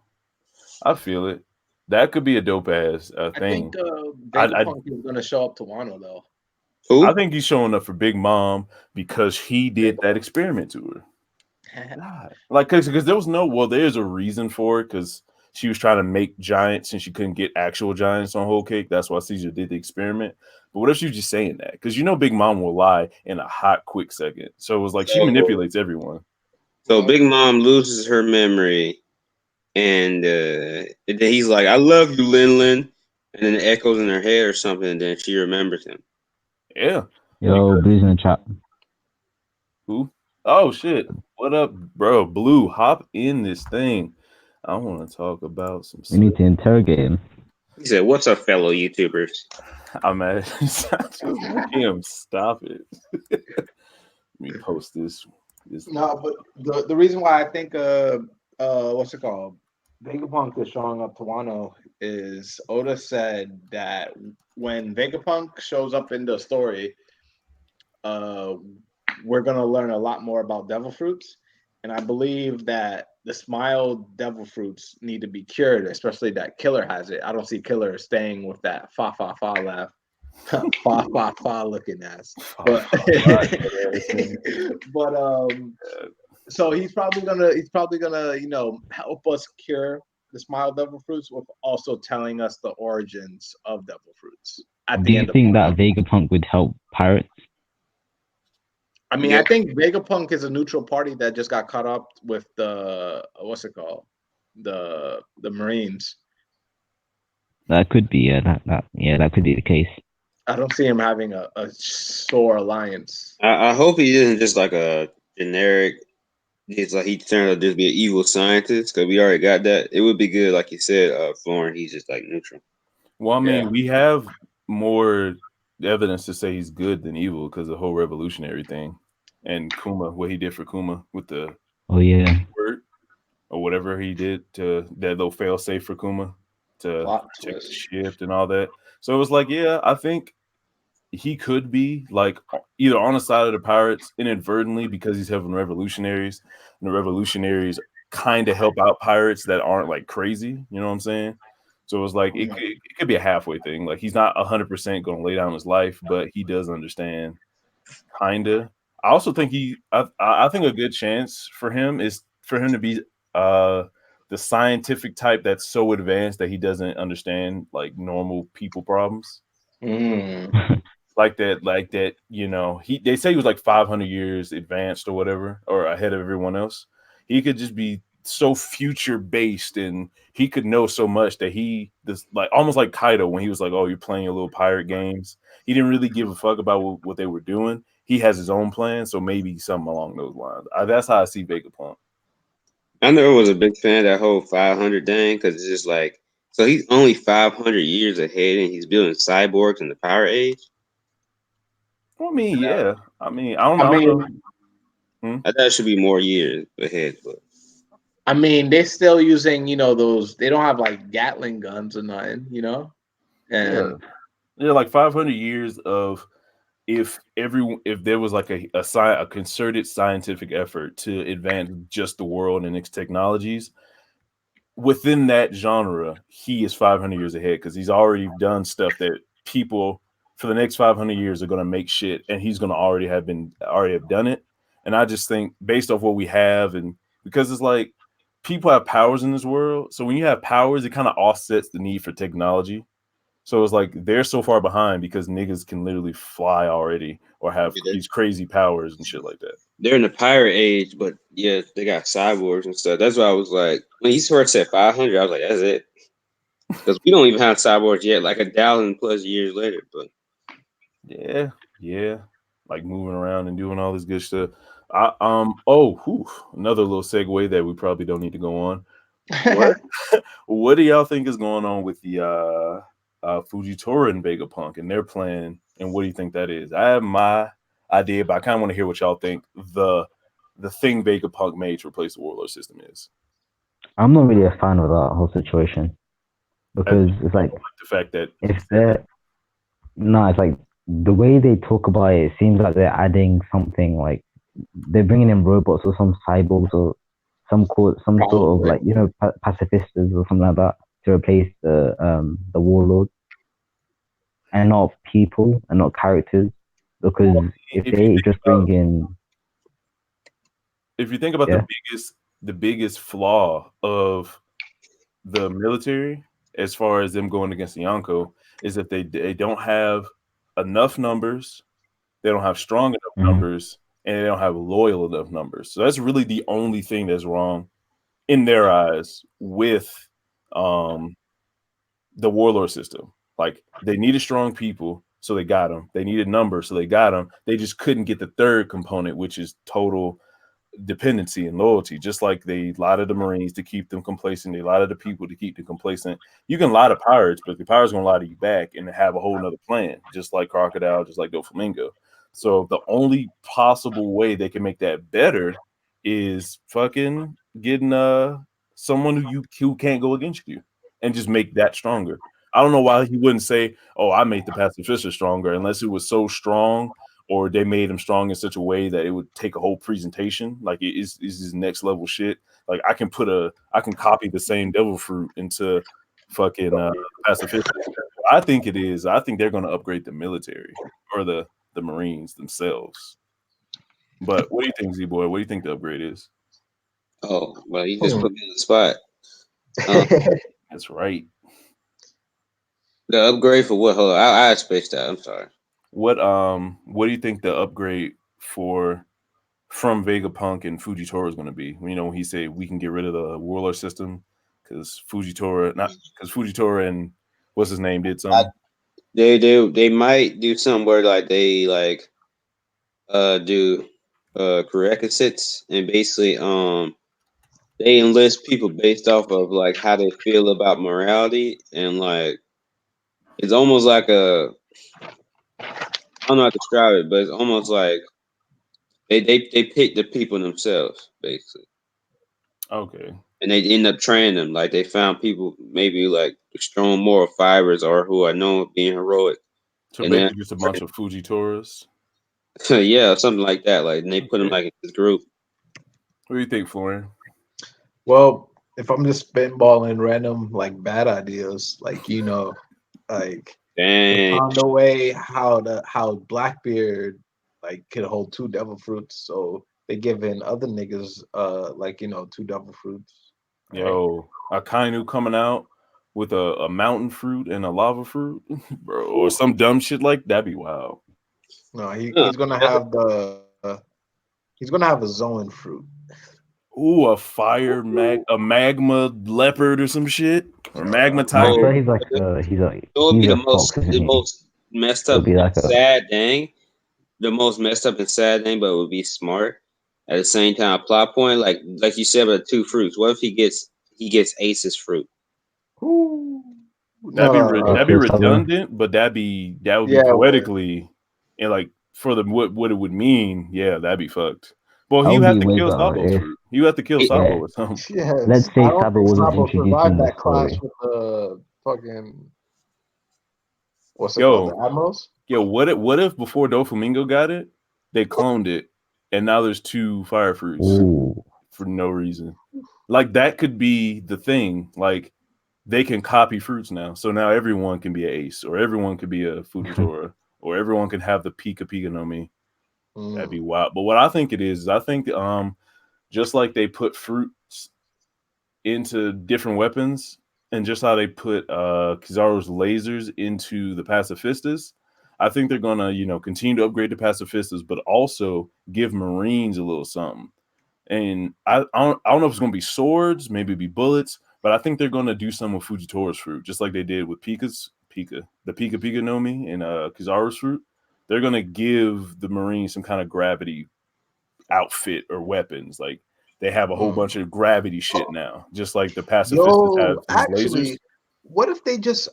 I feel it. That could be a dope ass thing. I think Vegapunk is going to show up to Wano though. Who? I think he's showing up for Big Mom because he did that experiment to her. God. Like, because there was there's a reason for it because she was trying to make giants and she couldn't get actual giants on Whole Cake. That's why Caesar did the experiment. But what if she was just saying that? Because Big Mom will lie in a hot, quick second. So it was like she manipulates everyone. So Big Mom loses her memory. And then he's like, I love you, Lin. And then it echoes in her head or something. And then she remembers him. Yeah. Yo, Blue's in the chat. Who? Oh, shit. What up, bro? Blue, hop in this thing. I want to talk about some stuff. We need to interrogate him. He said, what's up, fellow YouTubers? I'm at him. Stop it. Let me post this. No, but the reason why I think what's it called? Vegapunk is showing up to Wano is Oda said that when Vegapunk shows up in the story, we're gonna learn a lot more about devil fruits. And I believe that the smile devil fruits need to be cured, especially that Killer has it. I don't see Killer staying with that fa laugh. fa looking ass. But so he's probably gonna help us cure the smile devil fruits with also telling us the origins of devil fruits. Do you think that Vegapunk would help pirates? I mean, I think Vegapunk is a neutral party that just got caught up with the the Marines. That could be that could be the case. I don't see him having a sore alliance. I hope he isn't just like a generic. It's like he turned out to just be an evil scientist because we already got that. It would be good, like you said, Florin. He's just like neutral. Well, I mean, Yeah. we have more evidence to say he's good than evil because the whole revolutionary thing and Kuma, what he did for Kuma with the Oh yeah. word or whatever he did to that little fail safe for Kuma to Plot check the twist. shift and all that. So it was like, yeah, I think he could be like either on the side of the pirates inadvertently because he's helping revolutionaries, and the revolutionaries kind of help out pirates that aren't like crazy. You know what I'm saying? So it was like it could be a halfway thing. Like he's not 100% going to lay down his life, but he does understand, kinda. I also think I think a good chance for him is for him to be the scientific type that's so advanced that he doesn't understand like normal people problems. Mm. Like that, you know, they say he was like 500 years advanced or whatever, or ahead of everyone else. He could just be so future based and he could know so much that he this like almost like Kaido when he was like, oh, you're playing your little pirate games. He didn't really give a fuck about what they were doing. He has his own plan, so maybe something along those lines. That's how I see Vegapunk. I never was a big fan of that whole 500 thing because it's just like, so he's only 500 years ahead and he's building cyborgs in the Power Age. I mean, yeah. I mean, I don't I know. mean, I thought it should be more years ahead, but I mean, they're still using, those. They don't have like Gatling guns or nothing, and Yeah, like 500 years of if there was like a concerted scientific effort to advance just the world and its technologies within that genre, he is 500 years ahead because he's already done stuff that people for the next 500 years are going to make shit, and he's going to already have done it. And I just think based off what we have, and because it's like people have powers in this world, so when you have powers, it kind of offsets the need for technology. So it's like they're so far behind because niggas can literally fly already or have these crazy powers and shit like that. they're in the Pirate Age, but yeah, they got cyborgs and stuff. That's why I was like, when he first said 500, I was like, that's it. Because we don't even have cyborgs yet, like 1,000+ years later. But Yeah, like moving around and doing all this good stuff. Another little segue that we probably don't need to go on. What do y'all think is going on with the Fujitora and Vegapunk and their plan, and what do you think that is? I have my idea, but I kind of want to hear what y'all think the thing Vegapunk made to replace the warlord system is. I'm not really a fan of that whole situation because it's like The fact that it's like the way they talk about it, it seems like they're adding something like they're bringing in robots or some cyborgs or some sort of like pacifistas or something like that to replace the warlord, and not people and not characters. Because if they just bring in, if you think about the biggest flaw of the military as far as them going against the Yonko is that they don't have enough numbers, they don't have strong enough numbers, and they don't have loyal enough numbers. So that's really the only thing that's wrong in their eyes with the warlord system. Like they needed strong people, so they got them. They needed numbers, so they got them. They just couldn't get the third component, which is total dependency and loyalty. Just like they lied to the Marines to keep them complacent, they lied to the people to keep them complacent. You can lie to pirates, but the pirates gonna lie to you back and have a whole nother plan, just like Crocodile, just like Doflamingo. So the only possible way they can make that better is fucking getting someone who can't go against you and just make that stronger. I don't know why he wouldn't say, "Oh, I made the pacifist stronger," unless it was so strong or they made him strong in such a way that it would take a whole presentation. Like it is his next level shit. Like I can copy the same devil fruit into fucking pacifist. I think it is. I think they're going to upgrade the military or the Marines themselves. But what do you think, Z-Boy? What do you think the upgrade is? oh well, you just put me in the spot. That's right. The upgrade for what? Hold on, I spaced out. I'm sorry. What do you think the upgrade from Vegapunk and Fujitora is going to be? You know, when he said we can get rid of the warlord system because Fujitora and what's his name did something. They might do something where like they do prerequisites and basically they enlist people based off of like how they feel about morality and like it's almost like I don't know how to describe it, but it's almost like they pick the people themselves basically, Okay. and they end up training them. Like they found people maybe like strong moral fibers or who are known for being heroic, So and then basically just a bunch of Fuji tourists. yeah, something like that. Like and they put them Okay. like in this group. What do you think, Florian? Well, if I'm just spitballing random like bad ideas, like like they Dang. found a way how Blackbeard like could hold two devil fruits, so they giving other niggas like two devil fruits. Right? Yo, Akainu coming out with a mountain fruit and a lava fruit, bro, or some dumb shit like that'd be wild. No, Huh. he's gonna have he's gonna have a Zoan fruit. Ooh, a magma leopard or some shit, or magma I tiger. swear he's like It would be he's the a fox, isn't the he? most messed It'll up be like and a sad thing. The most messed up and sad thing, but it would be smart at the same time. A plot point, like you said, about the two fruits. What if he gets Ace's fruit? Ooh. That'd be No, that'd be Kill someone. redundant, but that would be yeah, poetically and like for the what it would mean. Yeah, that'd be fucked. Well, That he would would have be to way kill better Sabo's if fruit. He would have to kill Yeah. Sabo or something. yes. let's say I don't Sabo think wasn't Sabo introduced survived in the that clash story. with the fucking what's it Yo. called, the admirals. Yo, what if before Doflamingo got it, they cloned it, and now there's two fire fruits Ooh, for no reason? Like that could be the thing. Like they can copy fruits now, so now everyone can be an ace, or everyone could be a Fujitora, or everyone can have the Pika Pika no Mi. That'd be wild. But what I think it is I think just like they put fruits into different weapons, and just how they put Kizaru's lasers into the pacifistas, I think they're gonna, continue to upgrade the pacifistas, but also give Marines a little something. And I don't know if it's gonna be swords, maybe be bullets, but I think they're gonna do some with Fujitora's fruit, just like they did with the Pika Pika no Mi and Kizaru's fruit. They're gonna give the Marines some kind of gravity outfit or weapons. Like they have a whole bunch of gravity shit now, just like the pacifistas have Yo, these lasers. actually, what if they just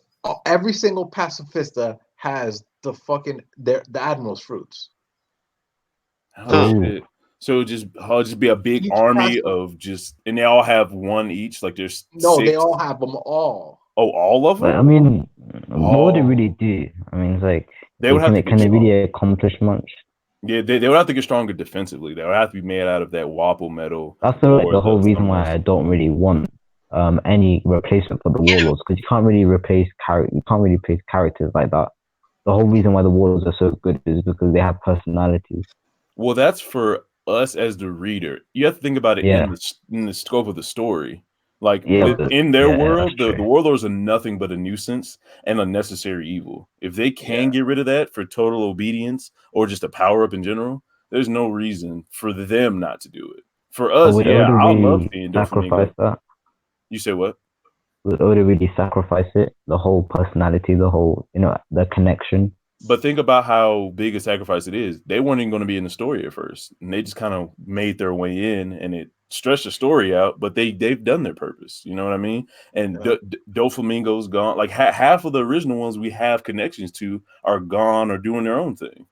every single pacifista has the admiral's fruits? Oh Ooh. shit! So it'll just be a big Each army pacif- of and they all have one each. Like there's No, six. they all have them all. Oh, all of but I them? mean, what would it Oh. really do? I mean, it's like They would have to can get they really accomplish much? Yeah, they would have to get stronger defensively. They would have to be made out of that Wapple metal. That's or the whole reason something why else. I don't really want any replacement for the warlords, because you can't really replace characters like that. The whole reason why the warlords are so good is because they have personalities. Well, that's for us as the reader. You have to think about it Yeah. in the scope of the story. Like Yeah, in their yeah, world, that's the true. warlords are nothing but a nuisance and a necessary evil. If they can get rid of that for total obedience or just a power up in general, there's no reason for them not to do it. For us, would yeah, Oda I love really seeing sacrifice Doflamingo. that? You say what? Would Oda really sacrifice it? The whole personality, the whole, the connection. But think about how big a sacrifice it is. They weren't even going to be in the story at first, and they just kind of made their way in, and it stretched the story out. But they've done their purpose. You know what I mean? And Yeah. Doflamingo's gone. Like half of the original ones we have connections to are gone or doing their own thing.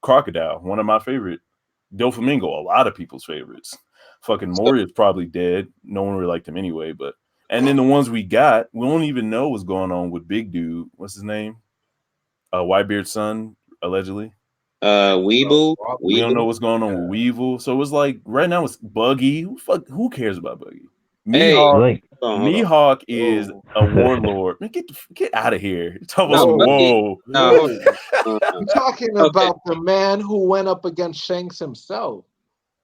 Crocodile, one of my favorite. Doflamingo, a lot of people's favorites. Fucking Moria's probably dead. No one really liked him anyway. And then the ones we got, we don't even know what's going on with Big Dude. What's his name? Whitebeard's son, allegedly. Weeble. We don't know what's going on with Weevil. So it was like right now it's Buggy. Who cares about Buggy? Hey, Mihawk. Like, hold on. Mihawk is Whoa. a warlord. Man, get out of here. You're talking about No, some Buggy- whoa. No, hold on. You're talking about the man who went up against Shanks himself.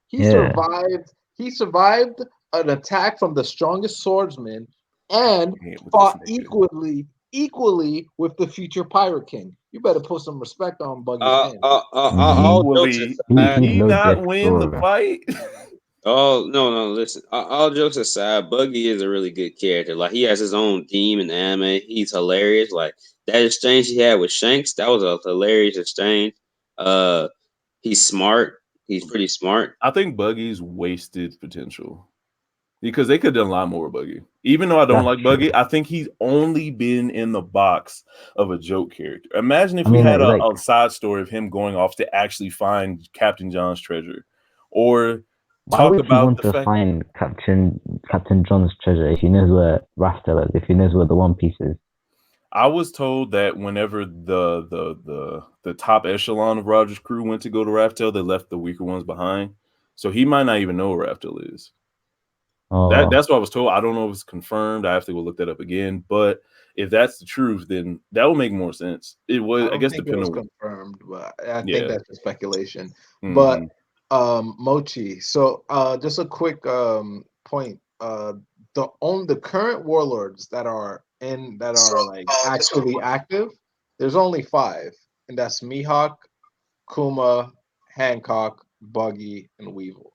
He Yeah. survived. He survived an attack from the strongest swordsman and With this fought nigga. equally with the future Pirate King. You better put some respect on Buggy's name. all jokes Equally. aside, Did he knows not the win the story. fight? Oh no! Listen, all jokes aside, Buggy is a really good character. Like he has his own theme in the anime. He's hilarious. Like that exchange he had with Shanks, that was a hilarious exchange. Uh, he's smart. He's pretty smart. I think Buggy's wasted potential because they could have done a lot more with Buggy. Even though I don't That's like true. Buggy, I think he's only been in the box of a joke character. Imagine if I we mean, had like- a side story of him going off to actually find Captain John's treasure, or Why talk would he about want the to fact. find Captain John's treasure if he knows where Raftel is, if he knows where the One Piece is? I was told that whenever the top echelon of Roger's crew went to go to Raftel, they left the weaker ones behind. So he might not even know where Raftel is. Oh, That's what I was told. I don't know if it's confirmed. I have to go look that up again. But if that's the truth, then that would make more sense. It was, I I guess, think it was depending on. confirmed, but I Yeah. think that's just speculation. Mhm. But Mochi. So just a quick point. The current warlords that are like actually active, there's only 5, and that's Mihawk, Kuma, Hancock, Buggy, and Weevil.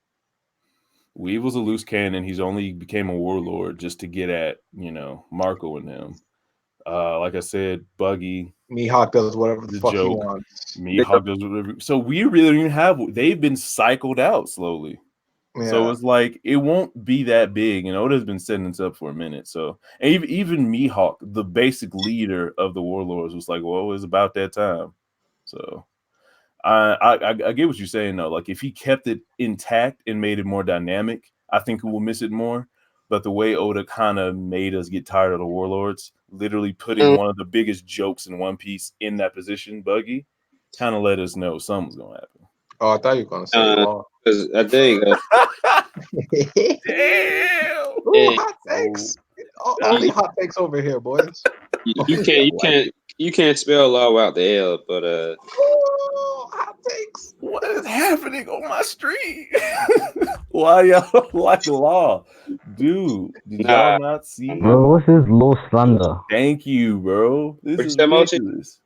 Weevil's a loose cannon. He's only became a warlord just to get at, Marco and him. Like I said, Buggy, Mihawk does whatever the the fuck he joke. wants. Mihawk does whatever. So we really don't even have. They've been cycled out slowly. So Yeah. it's like it won't be that big. Oda's been setting this up for a minute. So and even Mihawk, the basic leader of the warlords, was like, "Well, it's about that time." So I get what you're saying though. Like if he kept it intact and made it more dynamic, I think we'll miss it more. But the way Oda kind of made us get tired of the warlords, literally putting one of the biggest jokes in One Piece in that position, Buggy, kind of let us know something's gonna happen. Oh, I thought you were gonna say Law. Because I think Damn. Ooh, hot takes. Only hot takes over here, boys. you can't spell law without the L, but Ooh, hot takes. What is happening on my street? Why y'all like Law? Dude, did y'all not see? bro, what's this law slander? Thank you, bro. This What you is said, Mochi? ridiculous.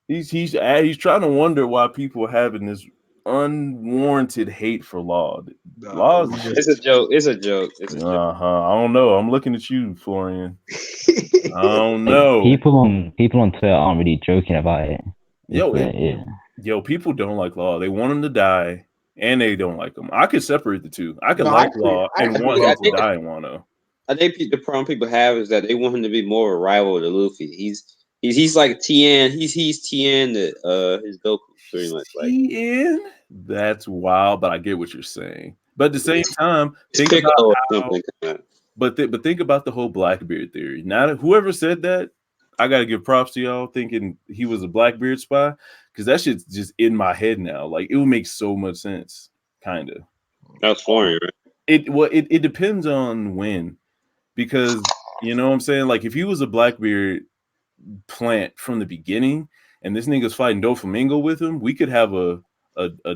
He's trying to wonder why people are having this unwarranted hate for Law. Law's it's a joke. It's a joke. It's a joke. I don't know. I'm looking at you, Florian. I don't know. People on Twitter aren't really joking about it. Yo, people don't like Law. They want him to die, and they don't like him. I could separate the two. I could Law and want him to die in Wano. I think the problem people have is that they want him to be more of a rival to Luffy. He's like Tien. He's Tien his Goku pretty much. Like Tien? That's wild, but I get what you're saying. But at the same time, think about the whole Blackbeard theory. Now, whoever said that, I gotta give props to y'all thinking he was a Blackbeard spy, because that shit's just in my head now. Like it would make so much sense, kind of. That's funny, right? It depends on when, because you know what I'm saying. Like if he was a Blackbeard plant from the beginning, and this nigga's fighting Doflamingo with him, we could have a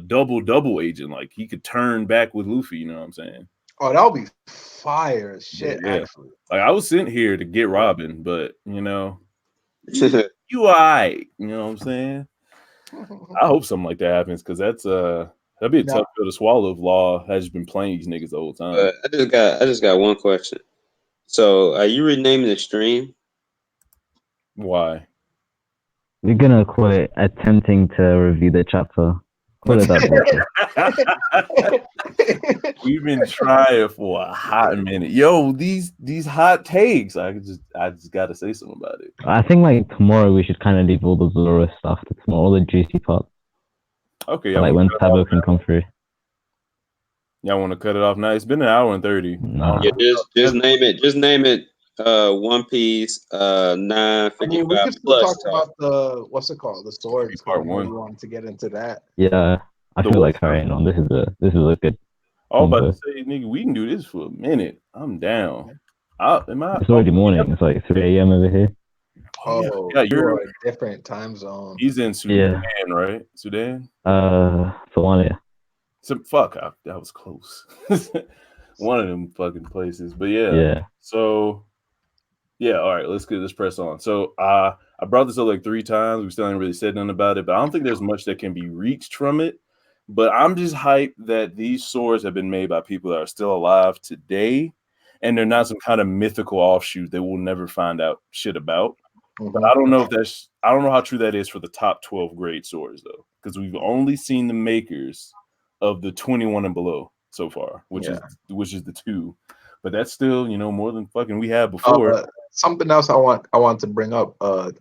double agent. Like he could turn back with Luffy. You know what I'm saying? Oh, that would be fire as shit. Yeah. Actually, like I was sent here to get Robin, but you alright. You know what I'm saying? I hope something like that happens, because that'd be a tough pill to swallow if Law has been playing these niggas the whole time. I just got one question. So, are you renaming the stream? Why? We're gonna call it attempting to review the chapter. Call it that. We've been trying for a hot minute. Yo, these hot takes. I just gotta say something about it. I think like tomorrow we should kind of leave all the Zoro stuff to tomorrow, all the juicy parts. Okay, like when Sabo can come through. Y'all want to cut it off now? It's been an hour and 30. Nah. Yeah, just name it. Just name it. One Piece. 955 I mean, we can still talk about the what's it called? The swords. Part 1. You wanted to get into that? Yeah, I feel like carrying on. This is a good. Oh, about to say, nigga, we can do this for a minute. I'm down. It's already morning. It's like 3 a.m. over here. Oh, yeah, you're in a different time zone. He's in Sudan, right? Sudan? Somalia. Fuck, that was close. One of them fucking places. But yeah. So, yeah, all right, let's press on. So, I brought this up like 3 times. We still ain't really said nothing about it, but I don't think there's much that can be reached from it. But I'm just hyped that these swords have been made by people that are still alive today, and they're not some kind of mythical offshoot that we'll never find out shit about. But I don't know if I don't know how true that is for the top 12 grade swords though, because we've only seen the makers of the 21 and below so far, which is the 2. But that's still, more than fucking we had before. Something else I want to bring up. In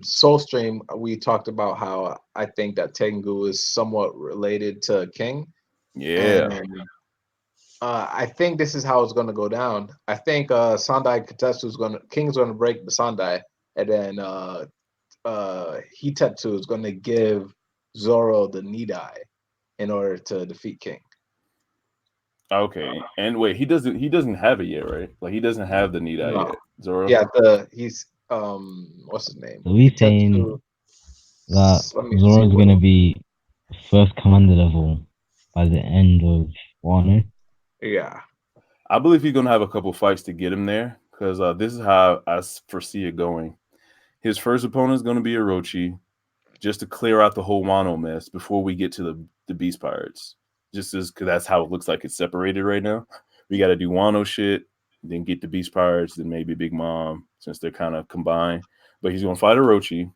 Soulstream we talked about how I think that Tengu is somewhat related to King. Yeah. And I think this is how it's going to go down. I think Sandai King's going to break the Sandai, and then Hitetsu is going to give Zoro the Nidai in order to defeat King. Okay. And wait, he doesn't have it yet, right? Like he doesn't have the Nidai yet. Zoro. Yeah, he's what's his name? So we're saying that Zoro is going to be first commander level by the end of Wano. Yeah, I believe he's gonna have a couple fights to get him there because this is how I foresee it going. His first opponent is gonna be Orochi, just to clear out the whole Wano mess before we get to the Beast Pirates. Just as because that's how it looks like it's separated right now. We got to do Wano shit, then get the Beast Pirates, then maybe Big Mom since they're kind of combined. But he's gonna fight Orochi.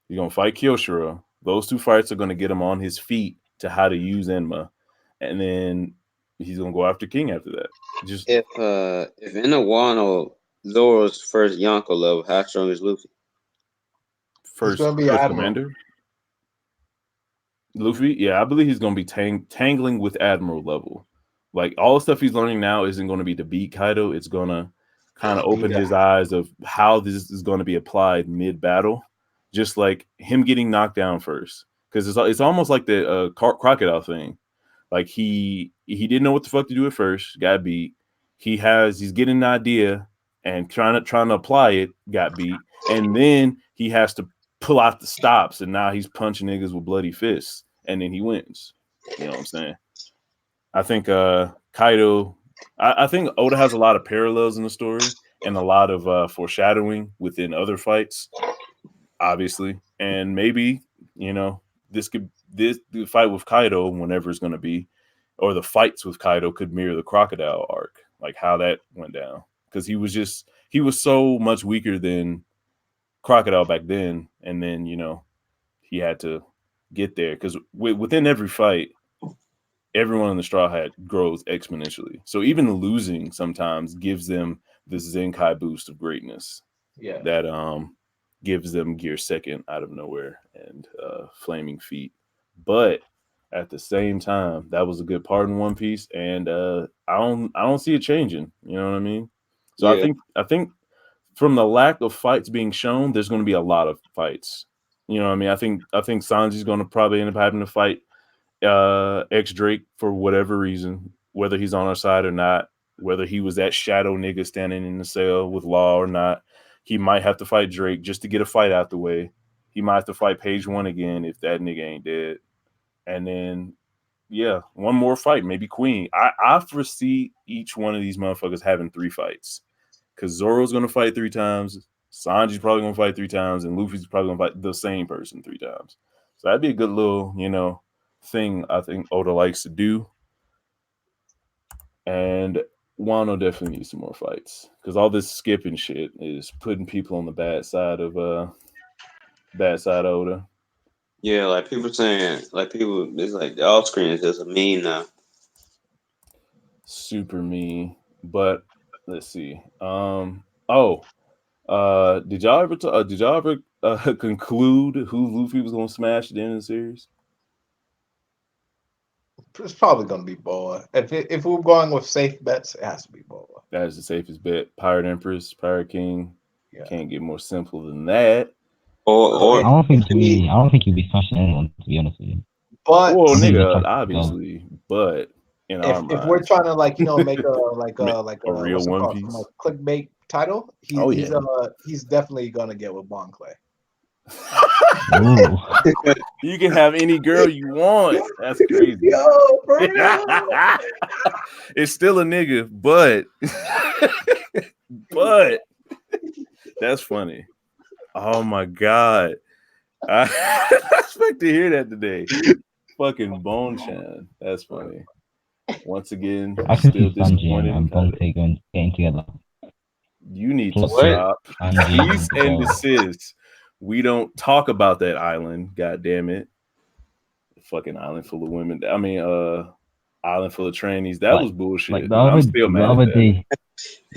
He's gonna fight Kyoshiro. Those 2 fights are gonna get him on his feet to how to use Enma, and then he's gonna go after King after that. Just if in a Wano Zoro's first Yonko level, how strong is Luffy? First commander. Luffy, yeah, I believe he's gonna be tangling with Admiral level. Like all the stuff he's learning now isn't going to be to beat Kaido. It's gonna kind of open his eyes of how this is going to be applied mid battle, just like him getting knocked down first, because it's almost like the Crocodile thing. Like he didn't know what the fuck to do at first, got beat. He's getting an idea and trying to apply it, got beat, and then he has to pull out the stops, and now he's punching niggas with bloody fists, and then he wins. You know what I'm saying? I think Kaido. I think Oda has a lot of parallels in the story and a lot of foreshadowing within other fights, obviously, and maybe the fight with Kaido, whenever it's going to be, or the fights with Kaido could mirror the Crocodile arc, like how that went down. Because he was so much weaker than Crocodile back then. And then, he had to get there. Because within every fight, everyone in the Straw Hat grows exponentially. So even losing sometimes gives them this Zenkai boost of greatness. Yeah. That gives them Gear Second out of nowhere and Flaming Feet. But at the same time, that was a good part in One Piece, and I don't see it changing. You know what I mean? So yeah. I think from the lack of fights being shown, there's going to be a lot of fights. You know what I mean? I think Sanji's going to probably end up having to fight X Drake for whatever reason, whether he's on our side or not, whether he was that shadow nigga standing in the cell with Law or not. He might have to fight Drake just to get a fight out the way. He might have to fight Page One again if that nigga ain't dead. And then, yeah, one more fight, maybe Queen. I foresee each one of these motherfuckers having 3 fights. Because Zoro's going to fight 3 times, Sanji's probably going to fight 3 times, and Luffy's probably going to fight the same person 3 times. So that'd be a good little, thing I think Oda likes to do. And Wano definitely needs some more fights. Because all this skipping shit is putting people on the bad side of Oda. Yeah, like people saying, it's like the off screen is just a meme now. Super meme. But let's see. Did y'all ever conclude who Luffy was gonna smash at the end of the series? It's probably gonna be Boa. If we're going with safe bets, it has to be Boa. That is the safest bet. Pirate Empress, Pirate King. Yeah. Can't get more simple than that. Or I don't think you'll be smashing anyone, to be honest with you. But nigga, obviously, but if we're trying to make a real One Piece clickbait title, he's definitely gonna get with Bon Clay. You can have any girl you want. That's crazy. Yo, it's still a nigga, but that's funny. Oh my god. I expect to hear that today. Fucking Bone Chan. That's funny. Once again, I can still see Sanji disappointed. and Bonte getting together. You need to What? stop. Sanji Cease and Bone. desist. We don't talk about that island. God damn it. Fucking island full of women. I mean, island full of trannies. That was bullshit. Like the I'm other, still the mad other at that. day,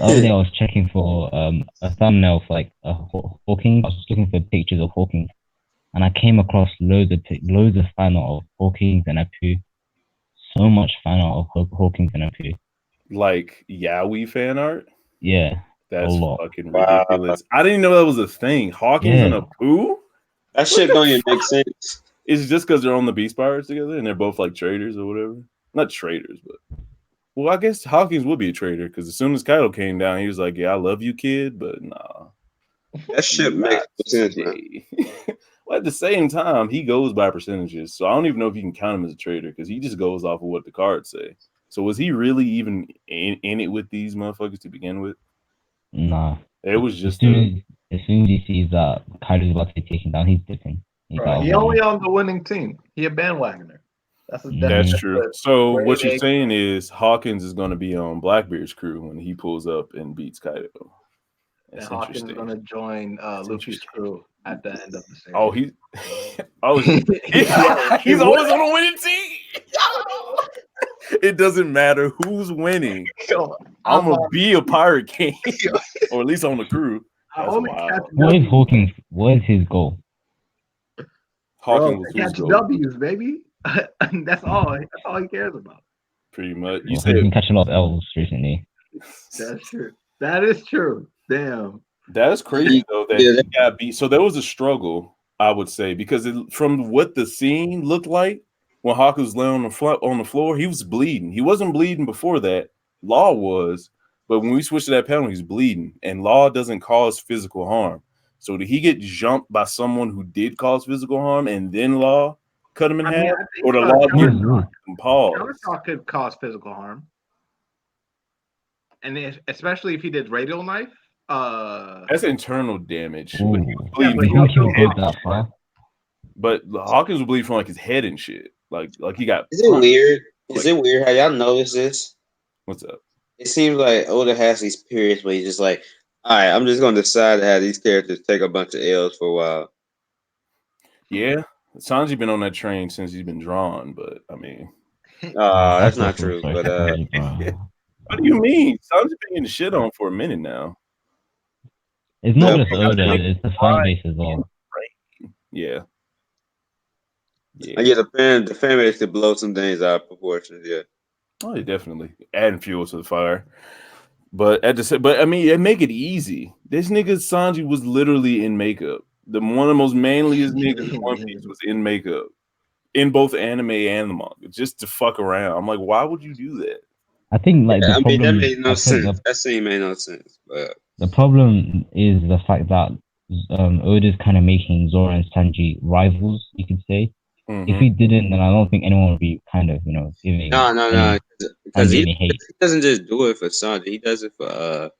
I was checking for a thumbnail for like a Hawking. I was looking for pictures of Hawking, and I came across loads of fan art of Hawkins and Apu. So much fan art of Hawkins and Apu. Like Yowie fan art. Yeah, That's a lot. fucking ridiculous. I didn't know that was a thing. Hawkins and Apu. That shit don't even make sense. It's just because they're on the Beast Pirates together and they're both like traders or whatever. Not traders, but well, I guess Hawkins would be a trader because as soon as Kaido came down, he was like, "Yeah, I love you, kid, but nah." That shit makes sense, man. Well, at the same time, he goes by percentages, so I don't even know if you can count him as a trader because he just goes off of what the cards say. So was he really even in it with these motherfuckers to begin with? Nah. It was just as soon as he sees that Kaido's about to be taken down, he's dipping. He only on the winning team. He a bandwagoner. That's true. So what you're saying is Hawkins is going to be on Blackbeard's crew when he pulls up and beats Kaido. That's and Hawkins is going to join Luffy's crew at the end of the series. Oh, he's always on a winning team. It doesn't matter who's winning. I'm gonna be a pirate king, or at least on the crew. What is Hawkins? What is his goal? Hawkins catch W's, baby. That's all he cares about. Pretty much. He's been catching a lot of L's recently. That's true. That is true. Damn. That's crazy though that he got beat. So there was a struggle, I would say, because from what the scene looked like when Hawkins was laying on the floor, he was bleeding. He wasn't bleeding before that. Law was, but when we switched to that panel, he's bleeding, and Law doesn't cause physical harm. So did he get jumped by someone who did cause physical harm, and then Law cut him in half, or the Law did pause? Countertalk could cause physical harm, and especially if he did radial knife. That's internal damage. But Hawkins will bleed from like his head and shit. Like he got. Is it weird? Is it weird how y'all notice this? What's up? It seems like Oda has these periods where he's just like, all right, I'm just going to decide to have these characters take a bunch of L's for a while. Yeah, Sanji been on that train since he's been drawn, but I mean, that's not true. But what do you mean? Sanji been getting shit on for a minute now. It's not just Oda; it's the fan base as well. Yeah. Yeah, the fan base could blow some things out of proportion. Yeah. Oh, yeah, definitely adding fuel to the fire. But I mean, it make it easy. This nigga Sanji was literally in makeup. One of the most manliest niggas in One Piece was in makeup in both anime and the manga, just to fuck around. I'm like, why would you do that? I think that made no sense. That scene made no sense. But the problem is the fact that Oda's kind of making Zoro and Sanji rivals, you could say. Mm-hmm. If he didn't, then I don't think anyone would be kind of, giving. No. Because he doesn't just do it for Sanji. He does it for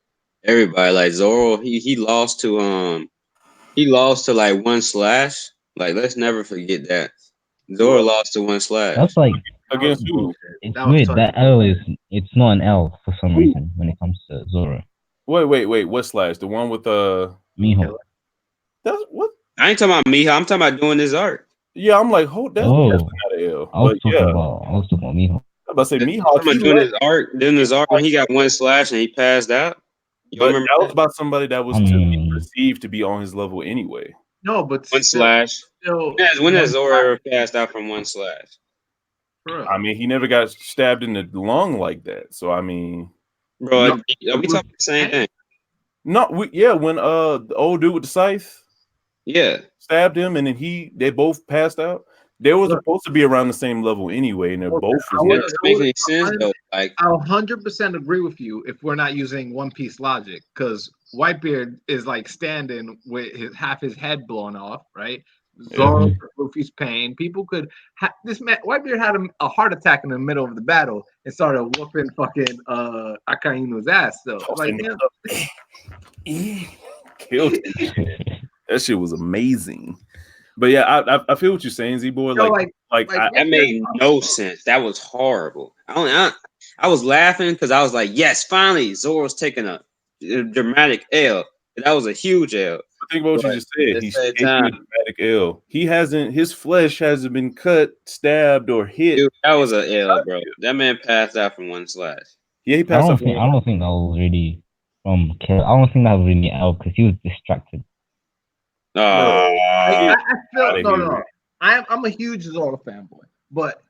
everybody. Like Zoro, he lost to like One Slash. Like, let's never forget that. Zoro lost to One Slash. That's like against who? It's weird. That L it's not an L for some reason when it comes to Zoro. Wait. What Slash? The one with Miho. That's what? I ain't talking about Miho. I'm talking about doing his art. Yeah, I'm like, hold that. Oh, I was talking about Miho. I'm about to say Miho. Doing his art when he got One Slash and he passed out. But that was about somebody that was perceived to be on his level anyway. No, but One Slash. When has Zoro ever passed out from One Slash? I mean, he never got stabbed in the lung like that. So I mean, bro, are we talking the same thing? No, when the old dude with the scythe, stabbed him, and then they both passed out. They were supposed to be around the same level anyway, and they're both. It doesn't make any sense though. Like, I'll 100% agree with you if we're not using One Piece logic, because Whitebeard is like standing with half his head blown off, right? Zoro, Luffy's pain. People could this man Whitebeard had a heart attack in the middle of the battle and started whooping fucking Akainu's ass. So like, killed him. That shit was amazing. But yeah, I feel what you're saying, Z boy. So, Like like That made no sense. That was horrible. I was laughing because I was like, yes, finally, Zoro's taking a dramatic L. That was a huge L. think about what you But just said. at the He's same taking a time, dramatic L. His flesh hasn't been cut, stabbed, or hit. dude, that was a L, bro. That man passed out from one slash. Yeah, he passed off. I don't think that was really from kill. I don't think that was really out because he was distracted. Bro, I feel outta no, here. no. I'm a huge Zoro fanboy, but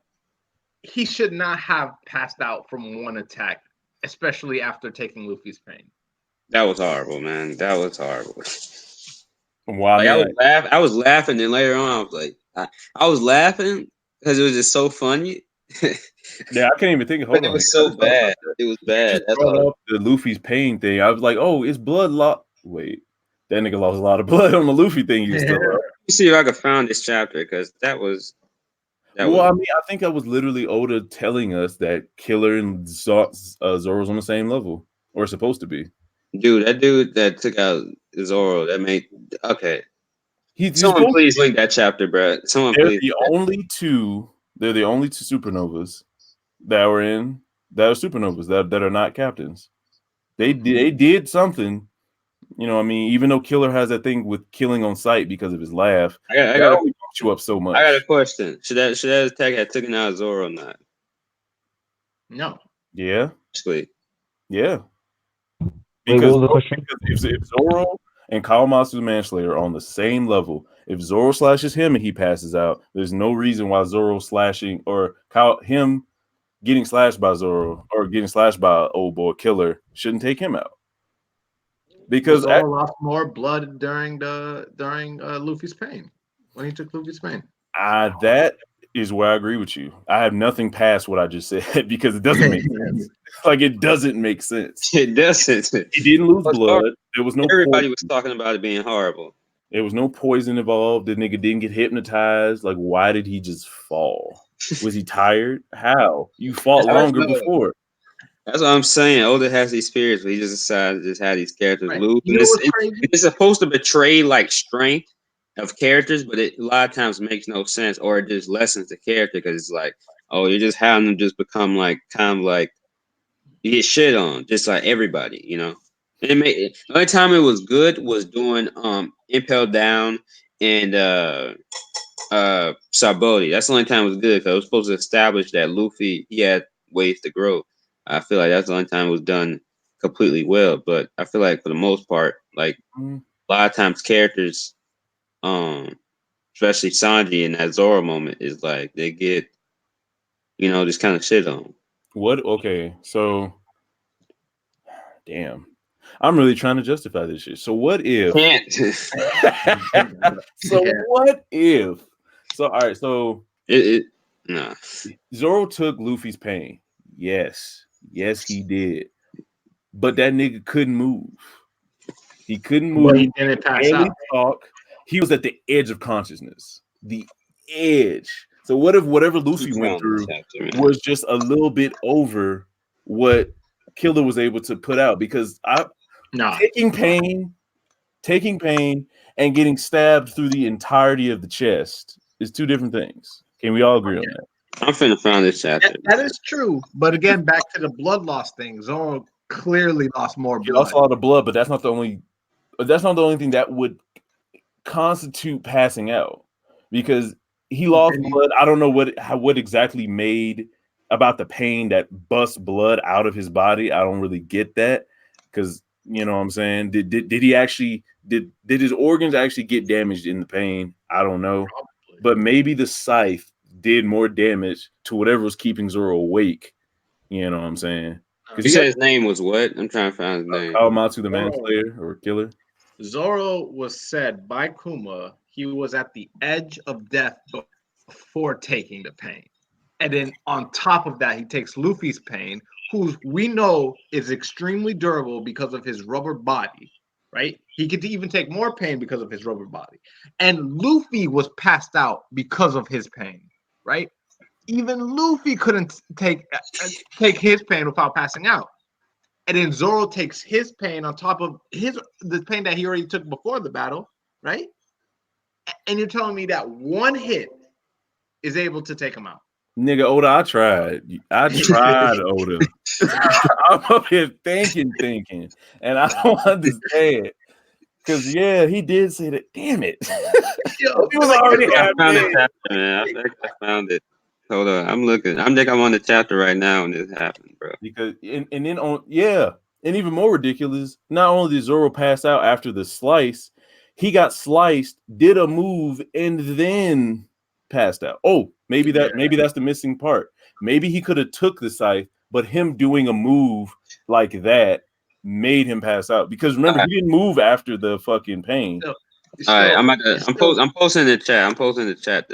he should not have passed out from one attack, especially after taking Luffy's pain. That was horrible, man. That was horrible. Why Like, not? I was laughing, and later on, I was like, I was laughing because it was just so funny. Yeah, I can't even think. Hold But on. it was so bad. It was bad. That's Brought all. up the Luffy's pain thing. I was like, oh, it's blood loss. Wait, that nigga lost a lot of blood on the Luffy thing. You still Let me see if I could find this chapter because that was. Well, I mean, I think that was literally Oda telling us that Killer and Zoro's on the same level, or supposed to be. Dude, that dude that took out Zoro, that made okay. He's Someone please link that chapter, bro. Someone they're please. the only two. They're the only two supernovas that are supernovas that are not captains. They did something. You know, I mean, even though Killer has that thing with killing on sight because of his laugh, I that got only bumps you up so much. I got a question. Should that attack have taken out Zoro or not? No. Yeah. Actually. Yeah. Wait, Because what was the question? if Zoro and Kawamatsu Manslayer are on the same level, if Zoro slashes him and he passes out, there's no reason why Zoro slashing or him getting slashed by Zoro or getting slashed by old boy Killer shouldn't take him out. Because Zoro lost more blood during Luffy's pain when he took Luffy's pain. That is where I agree with you. I have nothing past what I just said because it doesn't make sense. Like it doesn't make sense. It doesn't. He didn't lose blood. There was no. Everybody was talking about it being horrible. There was no poison involved. The nigga didn't get hypnotized. Like, why did he just fall? Was he tired? How? You fought longer before. That's what I'm saying. Oda has these periods where he just decided to just have these characters lose. You know what's crazy? It's supposed to betray like strength of characters, but it a lot of times makes no sense, or it just lessens the character because it's like, oh, you're just having them just become like kind of like you get shit on, just like everybody, you know. And the only time it was good was doing Impel Down and Sabaody. That's the only time it was good because it was supposed to establish that Luffy he had ways to grow. I feel like that's the only time it was done completely well. But I feel like for the most part, like a lot of times characters, especially Sanji in that Zoro moment, is like they get, you know, just kind of shit on. What? Okay, so damn, I'm really trying to justify this shit. So what if? What if? So all right, so nah. Zoro took Luffy's pain. Yes, he did. But that nigga couldn't move. He couldn't move. But he didn't pass out. Talk. He was at the edge of consciousness. The edge. So what if whatever Luffy went through was just a little bit over what Killer was able to put out? Because taking pain and getting stabbed through the entirety of the chest is two different things. Can we all agree on that? I'm finna find this chapter. That is true. But again, back to the blood loss thing. Zoro clearly lost more blood. He lost a lot of blood, but that's not the only thing that would constitute passing out. Because he lost blood. I don't know what exactly made about the pain that busts blood out of his body. I don't really get that. Because you know what I'm saying? Did he actually did his organs actually get damaged in the pain? I don't know. Probably. But maybe the scythe did more damage to whatever was keeping Zoro awake. You know what I'm saying? You said his name was what? I'm trying to find his name. Kawamatsu the Manslayer or Killer. Zoro was said by Kuma he was at the edge of death before taking the pain. And then on top of that, he takes Luffy's pain, who we know is extremely durable because of his rubber body, right? He could even take more pain because of his rubber body. And Luffy was passed out because of his pain, right? Even Luffy couldn't take his pain without passing out. And then Zoro takes his pain on top of the pain that he already took before the battle, right? and you're telling me that one hit is able to take him out. Nigga, Oda, I tried, Oda. I'm up here thinking, and I don't understand. Because he did say that. Damn it! Yo, He was already I found the happening. chapter, man. I think I found it. Hold on, I'm looking. I think I'm on the chapter right now when this happened, bro. Because and then and even more ridiculous. Not only did Zoro pass out after the slice, he got sliced, did a move, and then passed out. Oh, maybe that's the missing part. Maybe he could have took the scythe, but him doing a move like that made him pass out. Because remember, he didn't move after the fucking pain. All right, I'm posting in the chat. I'm posting in the chat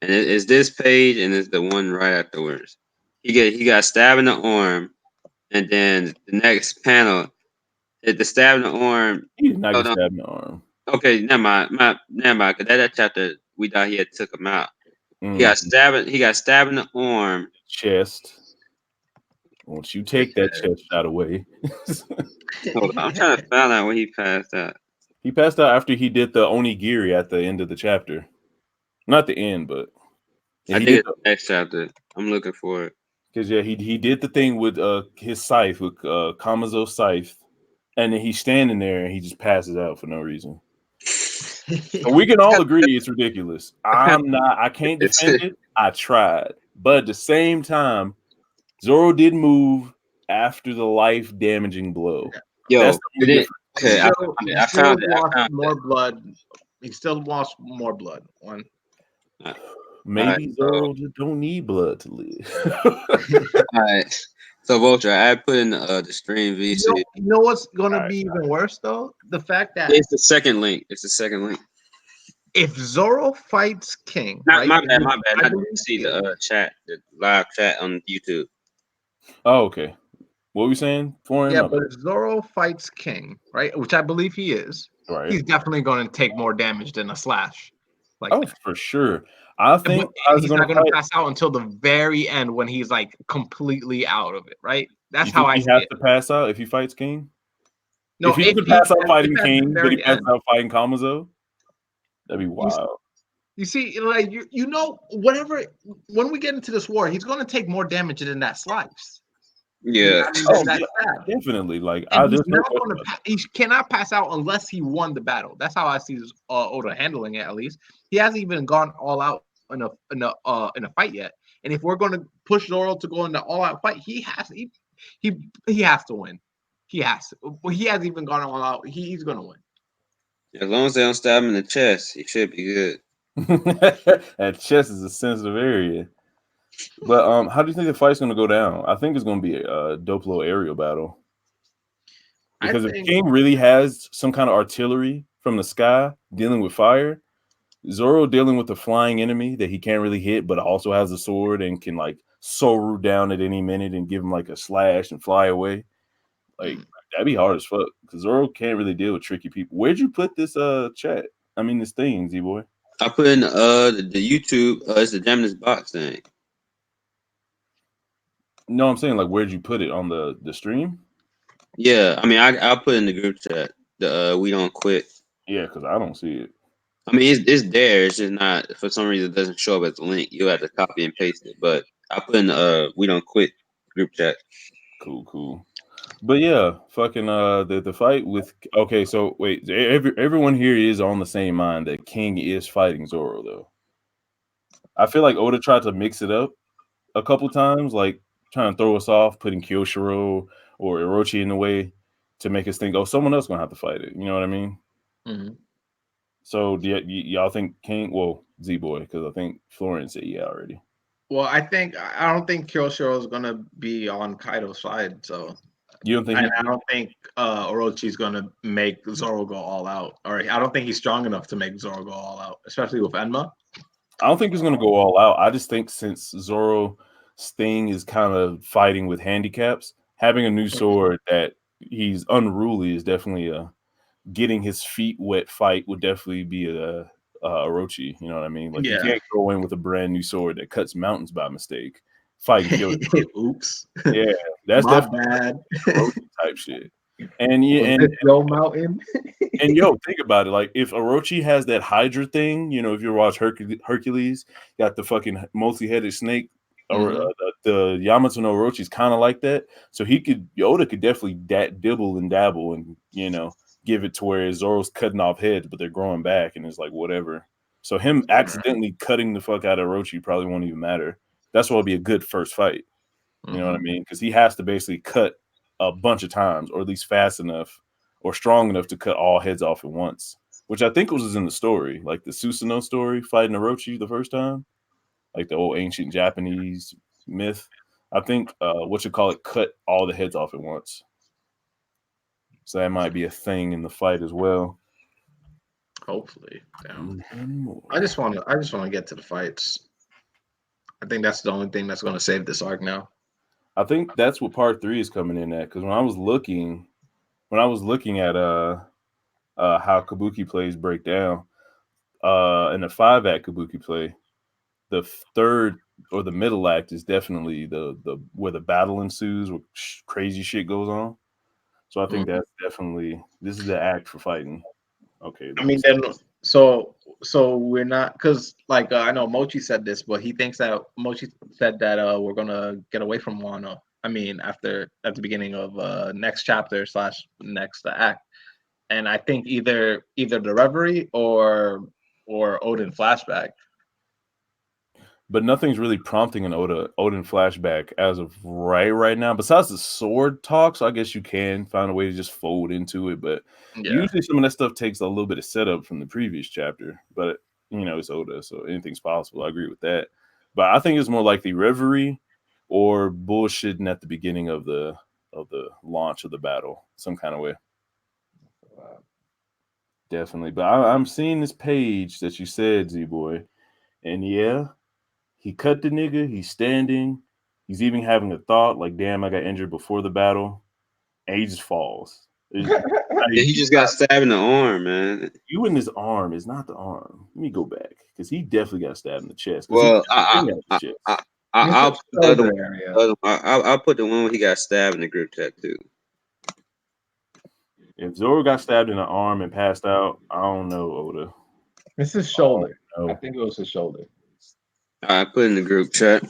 and it's this page and it's the one right afterwards. He got stabbed in the arm, and then the next panel, the stab in the arm. He did not get stabbed in the arm. Okay, never mind. Cause that chapter we thought he had took him out. He got stabbed in the arm, chest. Once you take that chest shot away. Hold on, I'm trying to find out when he passed out. He passed out after he did the onigiri at the end of the chapter. Not the end, but I think it's the next chapter. I'm looking for it. Because he did the thing with his scythe, with Kamazo's scythe, and then he's standing there and he just passes out for no reason. So we can all agree it's ridiculous. I can't defend it. I tried. But at the same time, Zoro did move after the life-damaging blow. Yo, okay, I found it. More blood. He still lost more blood. One. Maybe Zoro just don't need blood to live. All right. So Vulture, I put in the stream VC. You know what's gonna be even worse though? The fact that it's the second link. It's the second link. If Zoro fights King, my bad. I didn't see the chat, the live chat on YouTube. Oh, okay. What were we saying for him? Yeah, but if Zoro fights King, right, which I believe he is, right, he's definitely going to take more damage than a slash. Like for sure. I think he's not going to pass out until the very end when he's like completely out of it, right? That's how I see it. He has to pass out if he fights King. No, if he could pass out fighting King, but he passes out fighting Kamazo, that'd be wild. You see, like you know, whatever. When we get into this war, he's going to take more damage than that slice. Yeah, definitely. Like he cannot pass out unless he won the battle. That's how I see Oda handling it. At least he hasn't even gone all out in a fight yet. And if we're going to push Zoro to go into all out fight, he has to win. He has to. He hasn't even gone all out. He's going to win. As long as they don't stab him in the chest, he should be good. That chest is a sensitive area. But how do you think the fight's going to go down? I think it's going to be a dope little aerial battle. Because if King really has some kind of artillery from the sky dealing with fire, Zoro dealing with a flying enemy that he can't really hit, but also has a sword and can like Soru down at any minute and give him like a slash and fly away. Like that'd be hard as fuck. Because Zoro can't really deal with tricky people. Where'd you put this chat? I mean this thing, Z-Boy. I put in the YouTube. It's the Demon's Box thing. No, I'm saying like where'd you put it on the stream? Yeah, I mean I'll put in the group chat. The we don't quit. Yeah, because I don't see it. I mean it's there. It's just not for some reason it doesn't show up as a link. You have to copy and paste it. But I put in we don't quit group chat. Cool. But yeah, fucking the fight with so wait, everyone here is on the same mind that King is fighting Zoro though. I feel like Oda tried to mix it up a couple times, like trying to throw us off, putting Kyoshiro or Orochi in the way to make us think, someone else gonna have to fight it. You know what I mean? Mm-hmm. So do y'all think King? Well, Z-Boy, because I think Florence said yeah already. Well, I don't think Kyoshiro is gonna be on Kaido's side. So you don't think? I don't think Orochi's gonna make Zoro go all out. Or I don't think he's strong enough to make Zoro go all out, especially with Enma. I don't think he's gonna go all out. I just think since Zoro's thing is kind of fighting with handicaps, having a new sword that he's unruly is definitely getting his feet wet fight would definitely be a Orochi. You know what I mean? Like you can't go in with a brand new sword that cuts mountains by mistake. Fighting killers. Oops. Yeah, that's my definitely bad Orochi type shit. And Joe Mountain. And yo, think about it. Like if Orochi has that Hydra thing, you know, if you watch Hercules, got the fucking multi-headed snake, or the Yamato no Orochi is kind of like that. So Yoda could definitely dibble and dabble, and you know, give it to where Zoro's cutting off heads, but they're growing back, and it's like whatever. So him accidentally cutting the fuck out of Orochi probably won't even matter. That's what'll be a good first fight. You know what I mean? Because he has to basically cut a bunch of times, or at least fast enough or strong enough to cut all heads off at once, which I think was in the story, like the Susanoo story, fighting Orochi the first time, like the old ancient Japanese myth. I think cut all the heads off at once. So that might be a thing in the fight as well. Hopefully. I just want to get to the fights. I think that's the only thing that's going to save this arc now. I think that's what part 3 is coming in at, because when I was looking at how Kabuki plays break down, in the 5-act Kabuki play, the third or the middle act is definitely the where the battle ensues, where crazy shit goes on. So I think that's definitely, this is the act for fighting. Okay. I mean, then so we're not, because like I know Mochi said this, but he thinks that Mochi said that we're gonna get away from Wano. I mean, at the beginning of next chapter / next act, and I think either the Reverie or Odin flashback. But nothing's really prompting an Odin flashback as of right now, besides the sword talk. So I guess you can find a way to just fold into it. But usually some of that stuff takes a little bit of setup from the previous chapter. But, you know, it's Oda, so anything's possible. I agree with that. But I think it's more like the Reverie or bullshitting at the beginning of the launch of the battle, some kind of way. Definitely. But I'm seeing this page that you said, Z-Boy. And yeah, he cut the nigga. He's standing. He's even having a thought like, damn, I got injured before the battle. And he just falls. He just got stabbed in the arm, man. You in his arm is not the arm. Let me go back, because he definitely got stabbed in the chest. Well, I'll put the one where he got stabbed in the group chat too. If Zoro got stabbed in the arm and passed out, I don't know, Oda. It's his shoulder. I think it was his shoulder. I put in the group chat.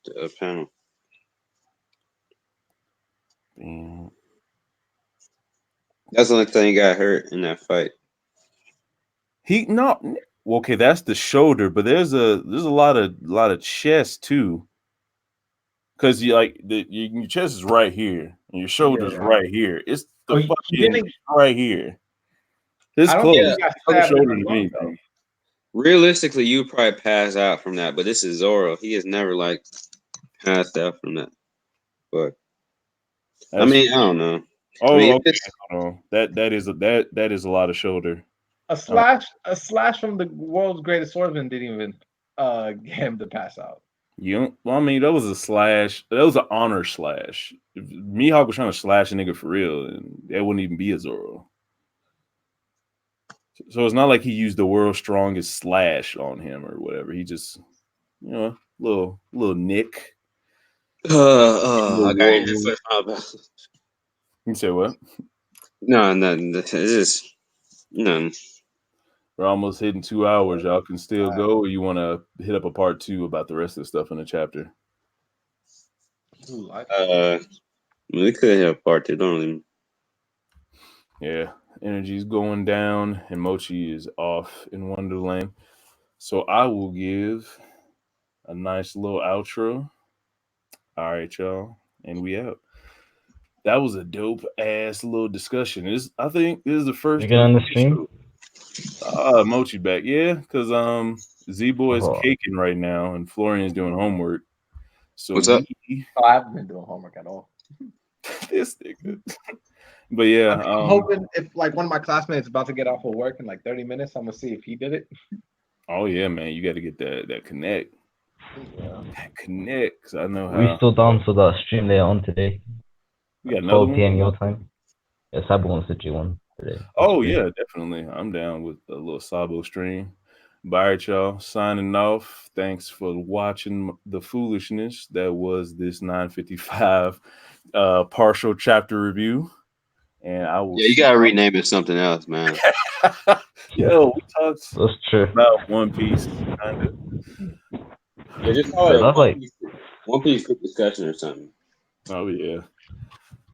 The panel. Damn. That's the only thing he got hurt in that fight. Okay, that's the shoulder, but there's a lot of chest too. Because your chest is right here, and your shoulder's right here. It's the fucking right here. It's close. Shoulder to me, though. Realistically, you probably pass out from that, but this is Zoro. He has never like passed out from that. But I mean, I don't know. Oh, okay. That is a lot of shoulder. A slash from the world's greatest swordsman didn't even get him to pass out. Well, I mean, that was a slash. That was an honor slash. If Mihawk was trying to slash a nigga for real, and that wouldn't even be a Zoro. So it's not like he used the world's strongest slash on him or whatever. He just, little nick. I got injured. You say what? No, nothing. It's just none. We're almost hitting 2 hours. Y'all can still go, or you want to hit up a part 2 about the rest of the stuff in the chapter? We could have part 2. Don't even. Yeah, energy's going down, and Mochi is off in Wonderland. So I will give a nice little outro. All right, y'all, and we out. That was a dope ass little discussion. I think this is the first. You get on the stream? Mochi back, yeah, because Z-Boy is caking right now, and Florian's doing homework. So what's up? I haven't been doing homework at all. This nigga. But yeah, I'm hoping if like one of my classmates is about to get off of work in like 30 minutes, I'm gonna see if he did it. Oh yeah, man, you got to get that connect. Yeah. That connect. 'Cause I know how. We still down for that stream later on today. We got another 12 p.m. your time. Yeah, Cyber wants to do one today. Yeah, definitely. I'm down with a little Sabo stream. But all right, y'all. Signing off. Thanks for watching the foolishness that was this 955 partial chapter review. And I will. Yeah, you gotta rename it something else, man. Yo, we talked That's true. about One Piece, kind of. Yeah, just call it That's like One Piece quick discussion or something. Oh yeah.